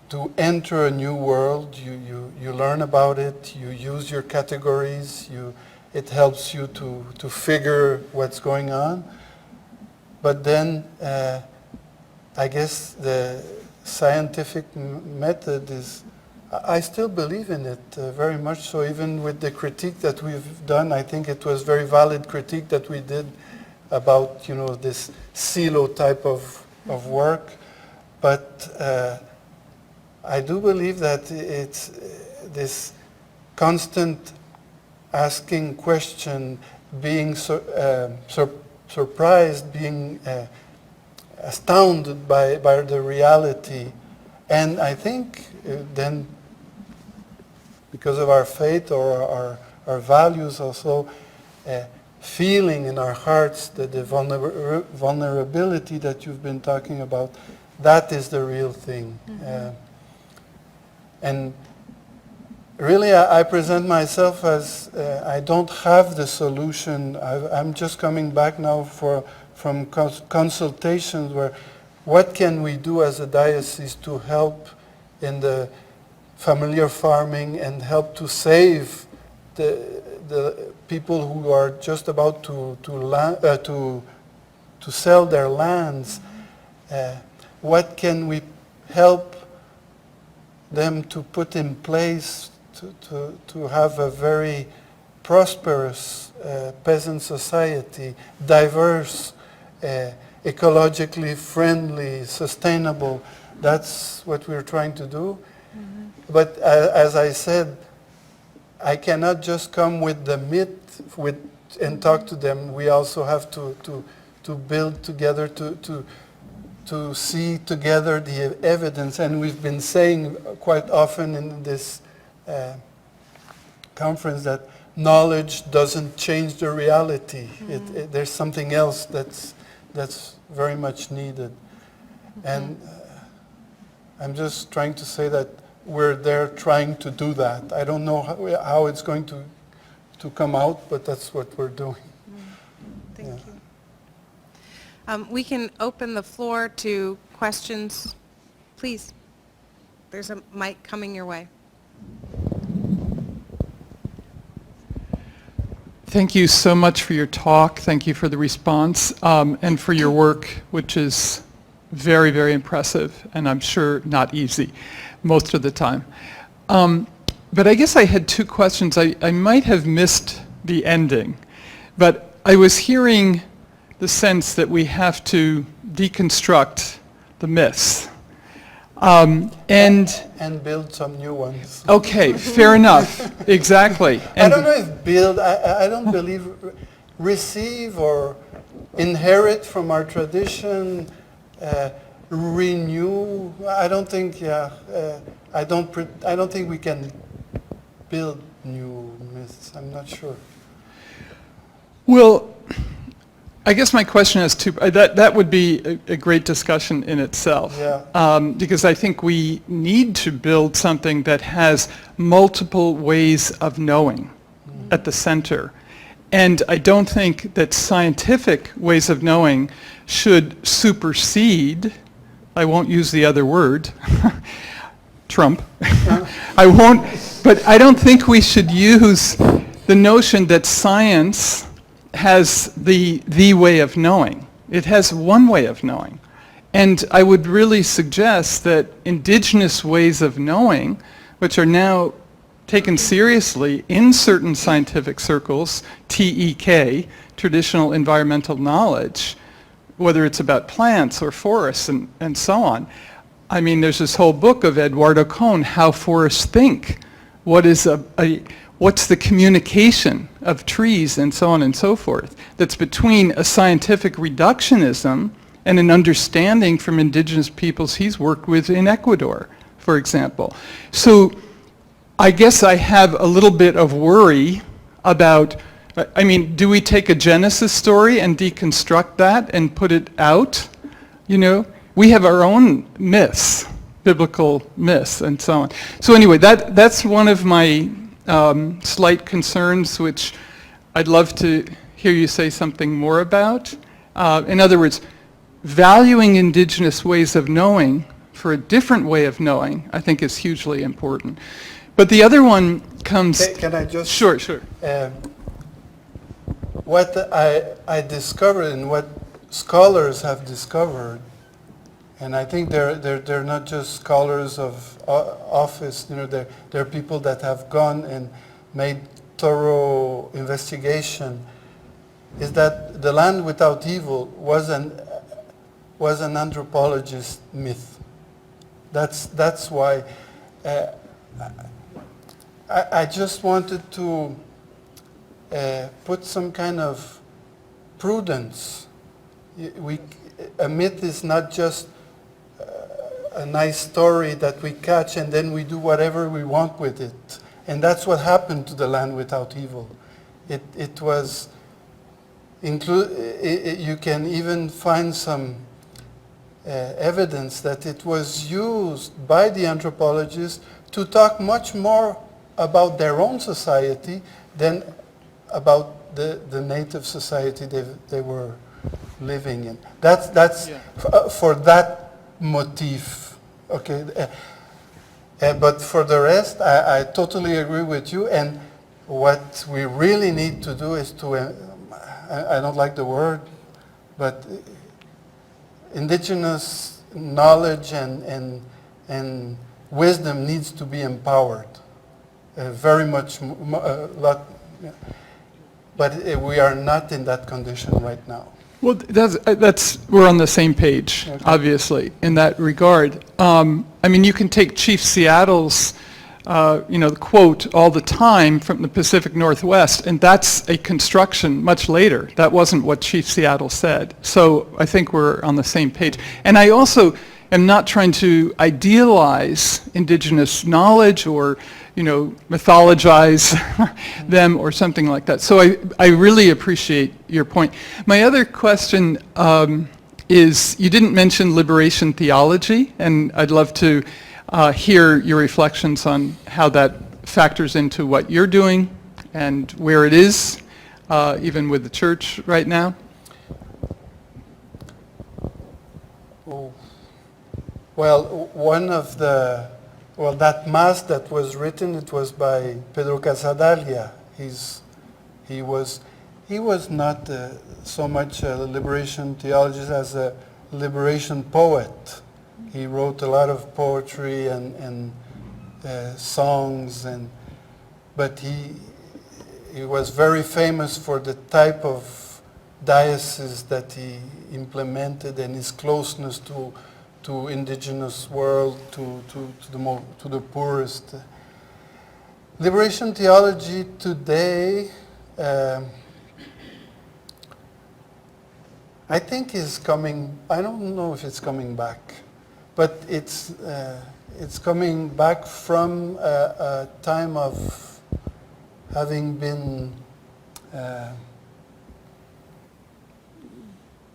to enter a new world, you learn about it, you use your categories, it helps you to figure what's going on. But then I guess the scientific method is, I still believe in it very much so, even with the critique that we've done. I think it was very valid critique that we did about, this silo type of work. But I do believe that it's this constant asking question, being surprised, being astounded by the reality. And I think then, because of our faith or our values also, feeling in our hearts that the vulnerability that you've been talking about, that is the real thing. Mm-hmm. And really I present myself as I don't have the solution. I'm just coming back now from consultations where what can we do as a diocese to help in the familiar farming and help to save the people who are just about to sell their lands. What can we help them to put in place to have a very prosperous peasant society, diverse, ecologically friendly, sustainable? That's what we're trying to do. Mm-hmm. But as I said, I cannot just come with the myth and talk to them. We also have to build together, to see together the evidence. And we've been saying quite often in this conference that knowledge doesn't change the reality. Mm-hmm. There's something else that's very much needed. Mm-hmm. And I'm just trying to say that we're there trying to do that. I don't know how it's going to come out, but that's what we're doing. Thank you. We can open the floor to questions. Please. There's a mic coming your way. Thank you so much for your talk. Thank you for the response and for your work, which is very, very impressive, and I'm sure not easy most of the time. But I guess I had two questions. I might have missed the ending, but I was hearing the sense that we have to deconstruct the myths. And build some new ones. okay, fair enough, exactly. I don't know if build, I don't believe receive or inherit from our tradition, renew. I don't think, I don't think we can build new myths. I'm not sure. Well, I guess my question is that would be a great discussion in itself. Yeah. Because I think we need to build something that has multiple ways of knowing at the center. And I don't think that scientific ways of knowing should supersede, I won't use the other word, Trump. I won't, but I don't think we should use the notion that science has the way of knowing. It has one way of knowing. And I would really suggest that indigenous ways of knowing, which are now taken seriously in certain scientific circles, TEK, traditional environmental knowledge, whether it's about plants or forests and so on. I mean, there's this whole book of Eduardo Kohn, How Forests Think. What's the communication of trees and so on and so forth that's between a scientific reductionism and an understanding from indigenous peoples he's worked with in Ecuador, for example. So I guess I have a little bit of worry about, I mean, do we take a Genesis story and deconstruct that and put it out? You know, we have our own myths, biblical myths and so on. So anyway, that's one of my slight concerns, which I'd love to hear you say something more about. In other words, valuing indigenous ways of knowing for a different way of knowing, I think is hugely important. But the other one comes... Can I just... Sure. What I discovered and what scholars have discovered, and I think they're not just scholars of office, you know, they're people that have gone and made thorough investigation, is that the land without evil was an anthropologist myth. That's why I just wanted to put some kind of prudence. A myth is not just a nice story that we catch and then we do whatever we want with it. And that's what happened to the land without evil. It was, you can even find some evidence that it was used by the anthropologists to talk much more about their own society than about the native society they were living in. That's for that motif. Okay, but for the rest, I totally agree with you. And what we really need to do is to, I don't like the word, but indigenous knowledge and wisdom needs to be empowered. Very much, a lot. But we are not in that condition right now. Well, we're on the same page, okay. Obviously, in that regard. I mean, you can take Chief Seattle's, quote all the time from the Pacific Northwest, and that's a construction much later. That wasn't what Chief Seattle said. So I think we're on the same page. And I also am not trying to idealize indigenous knowledge or mythologize them or something like that. So I really appreciate your point. My other question is, you didn't mention liberation theology, and I'd love to hear your reflections on how that factors into what you're doing and where it is, even with the church right now. Well, that mass that was written, it was by Pedro Casadalia. He was not so much a liberation theologist as a liberation poet. He wrote a lot of poetry and songs, but he was very famous for the type of diocese that he implemented and his closeness to indigenous world, to the poorest. Liberation theology today, I think is coming. I don't know if it's coming back, but it's coming back from a time of having been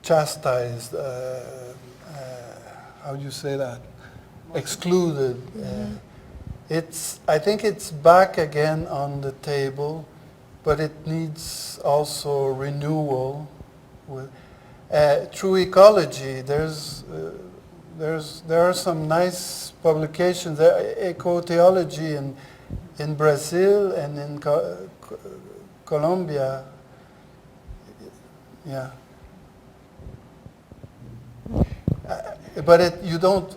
chastised. How do you say that? Excluded. I think it's back again on the table, but it needs also renewal. Through ecology, there are some nice publications. Eco-theology in Brazil and in Colombia. Yeah. But you don't.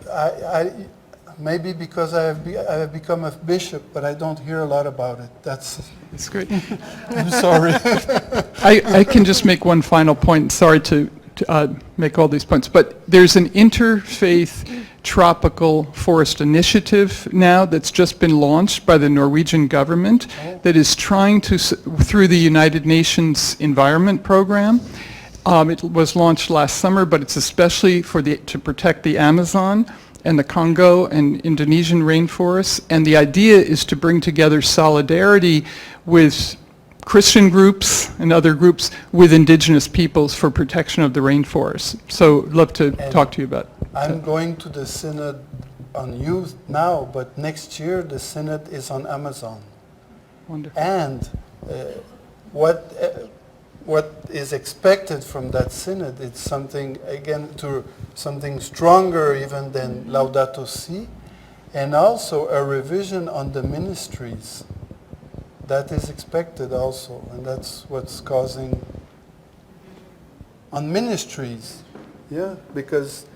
Maybe because I have become a bishop, but I don't hear a lot about it. That's great. I'm sorry. I can just make one final point. Sorry to make all these points, but there's an interfaith tropical forest initiative now that's just been launched by the Norwegian government that is trying to, through the United Nations Environment Program. It was launched last summer, but it's especially to protect the Amazon and the Congo and Indonesian rainforests. And the idea is to bring together solidarity with Christian groups and other groups with indigenous peoples for protection of the rainforest. So I'd love to talk to you about that. I'm going to the Synod on youth now, but next year the Synod is on Amazon. Wonderful. And what is expected from that synod, it's something, again, something stronger even than Laudato Si, and also a revision on the ministries. That is expected also, and that's what's causing on ministries. Yeah, because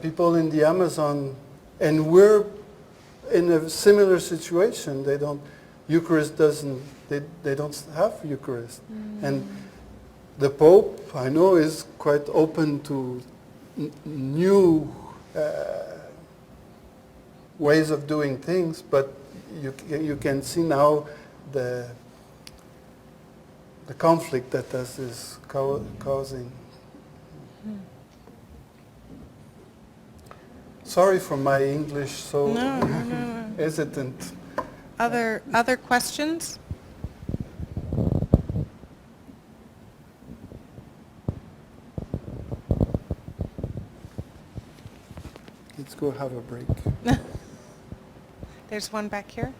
people in the Amazon, and we're in a similar situation. Eucharist doesn't, they don't have Eucharist. And the Pope, I know, is quite open to new ways of doing things, but you can see now the conflict that this is causing. Sorry for my English, so No. hesitant. Other questions? Let's go have a break. There's one back here.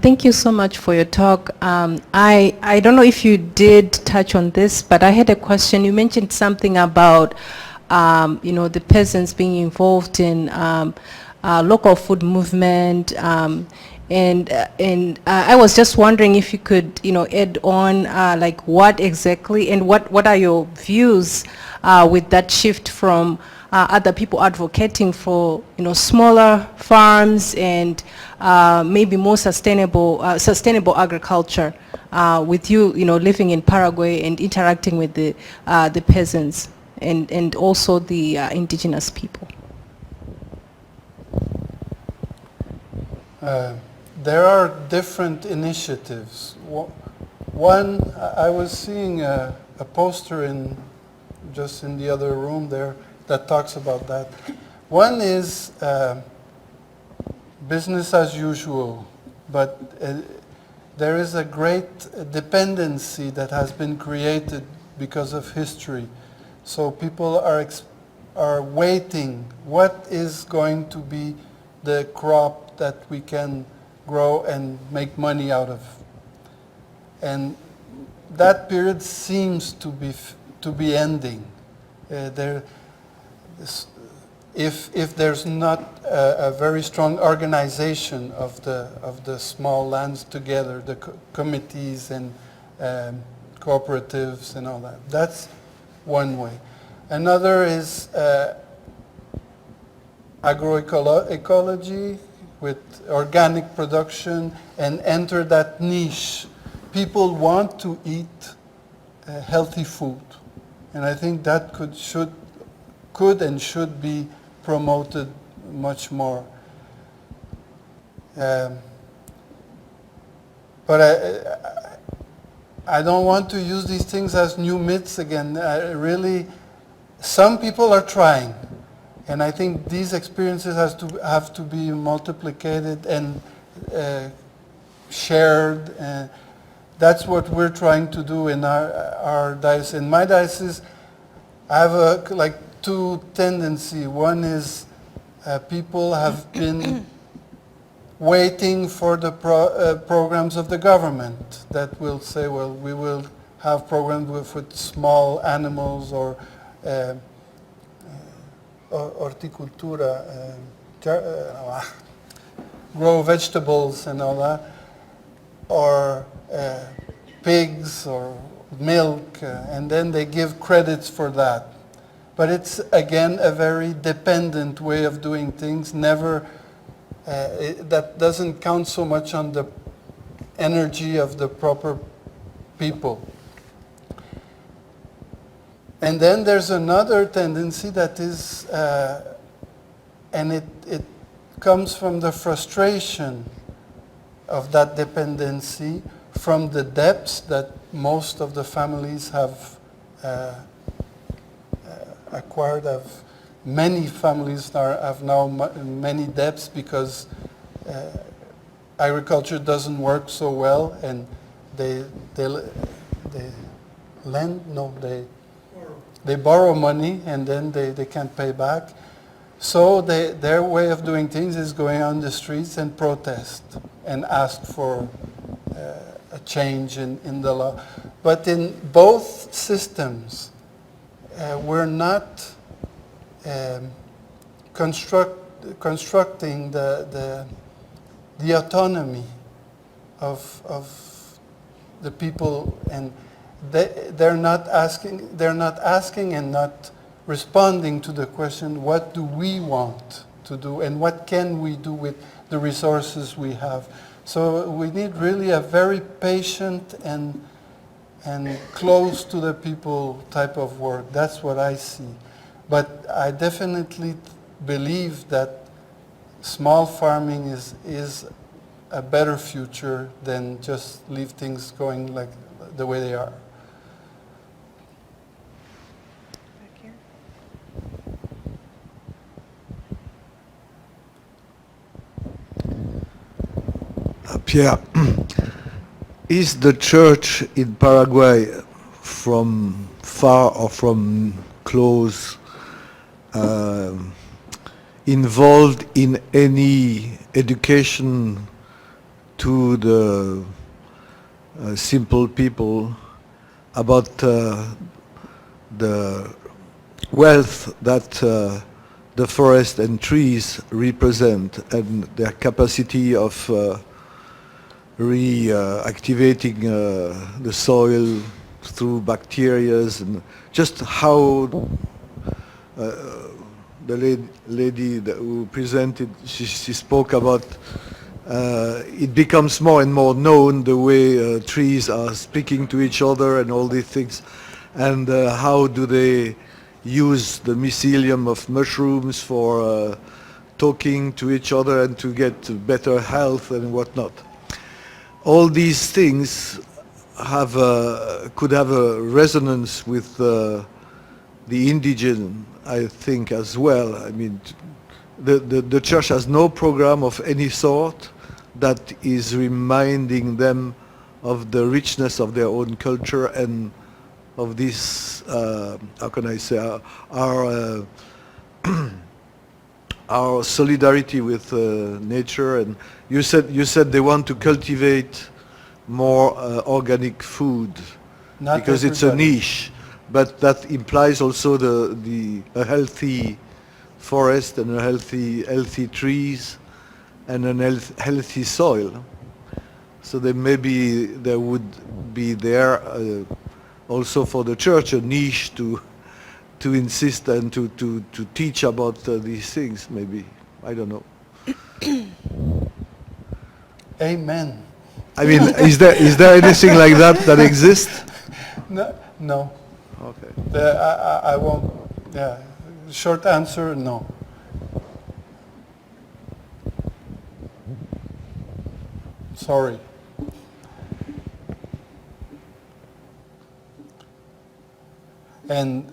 Thank you so much for your talk. I don't know if you did touch on this, but I had a question. You mentioned something about the peasants being involved in local food movement, and I was just wondering if you could add on like what exactly, and what are your views with that shift from other people advocating for smaller farms and maybe more sustainable agriculture, with you living in Paraguay and interacting with the peasants and also the indigenous people. There are different initiatives. One, I was seeing a poster just in the other room there that talks about that. One is business as usual, but there is a great dependency that has been created because of history. So people are waiting. What is going to be the crop that we can grow and make money out of? And that period seems to be ending. If there's not a very strong organization of the small lands together, the committees and cooperatives and all that. That's one way. Another is agroecology with organic production and enter that niche. People want to eat healthy food, and I think that could and should be promoted much more. But I don't want to use these things as new myths again. Really, some people are trying, and I think these experiences have to be multiplied and shared. That's what we're trying to do in our diocese. In my diocese, I have two tendencies. One is people have been waiting for the programs of the government that will say, well, we will have programs with small animals or horticultura, grow vegetables and all that, or pigs or milk, and then they give credits for that. But it's, again, a very dependent way of doing things, never, that doesn't count so much on the energy of the proper people. And then there's another tendency that is, and it comes from the frustration of that dependency, from the debts that most of the families have acquired. Many families have now many debts because agriculture doesn't work so well, and they borrow money and then they can't pay back. So their way of doing things is going on the streets and protest and ask for a change in the law. But in both systems, we're not constructing the autonomy of the people, and they're not asking and not responding to the question, what do we want to do and what can we do with the resources we have? So we need really a very patient and close to the people type of work. That's what I see. But I definitely believe that small farming is a better future than just leave things going like the way they are. Pierre, is the church in Paraguay from far or from close involved in any education to the simple people about the wealth that the forest and trees represent and their capacity of reactivating the soil through bacteria, and just how the lady who presented, she spoke about it becomes more and more known the way trees are speaking to each other and all these things, and how do they use the mycelium of mushrooms for talking to each other and to get better health and whatnot. All these things could have a resonance with the indigenous, I think, as well. I mean, the church has no program of any sort that is reminding them of the richness of their own culture and of this, how can I say, our solidarity with nature. And you said they want to cultivate more organic food. Not because everybody. It's a niche, but that implies also a healthy forest and a healthy trees and a healthy soil. So there would be there also for the church a niche to insist and to teach about these things, maybe. I don't know. Amen. I mean, is there anything like that exists? No, no. Okay. I won't, yeah. Short answer, no. Sorry. And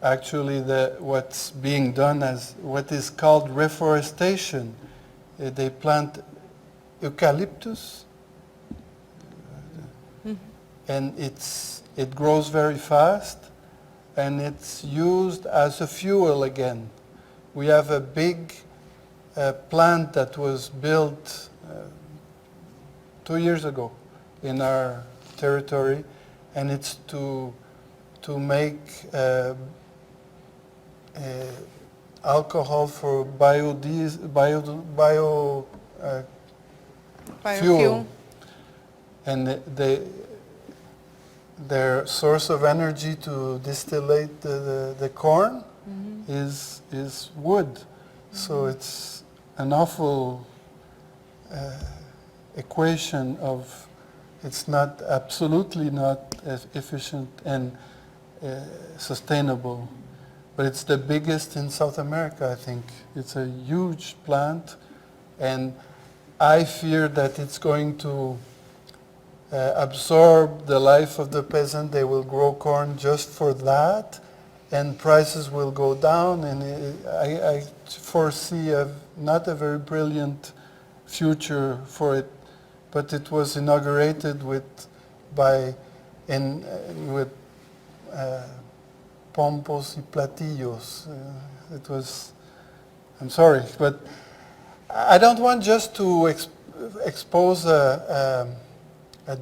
actually what's being done as what is called reforestation. They plant eucalyptus, and it grows very fast, and it's used as a fuel again. We have a big plant that was built 2 years ago in our territory, and it's to make alcohol for fuel. And their source of energy to distillate the corn is wood. So it's an awful equation of, it's not, absolutely not as efficient and sustainable. But it's the biggest in South America, I think. It's a huge plant, and I fear that it's going to absorb the life of the peasant. They will grow corn just for that, and prices will go down, and I foresee not a very brilliant future for it, but it was inaugurated with pompos y platillos. It was, I'm sorry, but I don't want just to expose a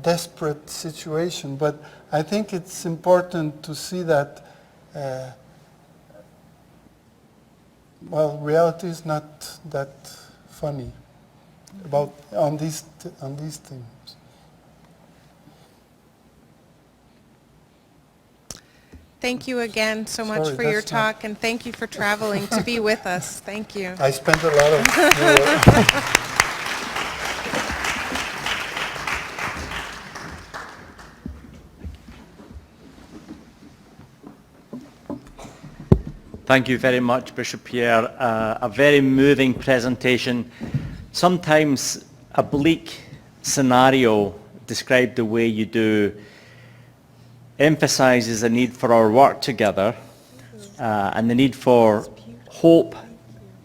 desperate situation, but I think it's important to see that, reality is not that funny on these things. Thank you again so much for your talk, and thank you for traveling to be with us. Thank you. I spent a lot of Thank you very much, Bishop Pierre. A very moving presentation. Sometimes a bleak scenario described the way you do emphasizes the need for our work together and the need for hope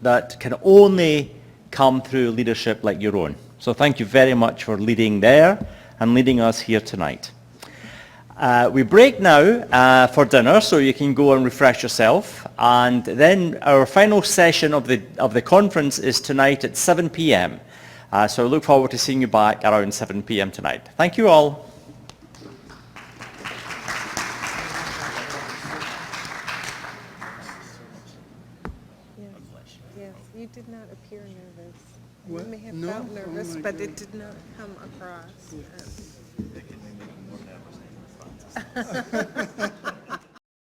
that can only come through leadership like your own. So thank you very much for leading there and leading us here tonight. We break now for dinner, so you can go and refresh yourself, and then our final session of the conference is tonight at 7 p.m. So I look forward to seeing you back around 7 p.m. tonight. Thank you all. Yes, you did not appear nervous. What? You may have No? felt nervous, Oh my but God. it did not come across. They can make me more nervous than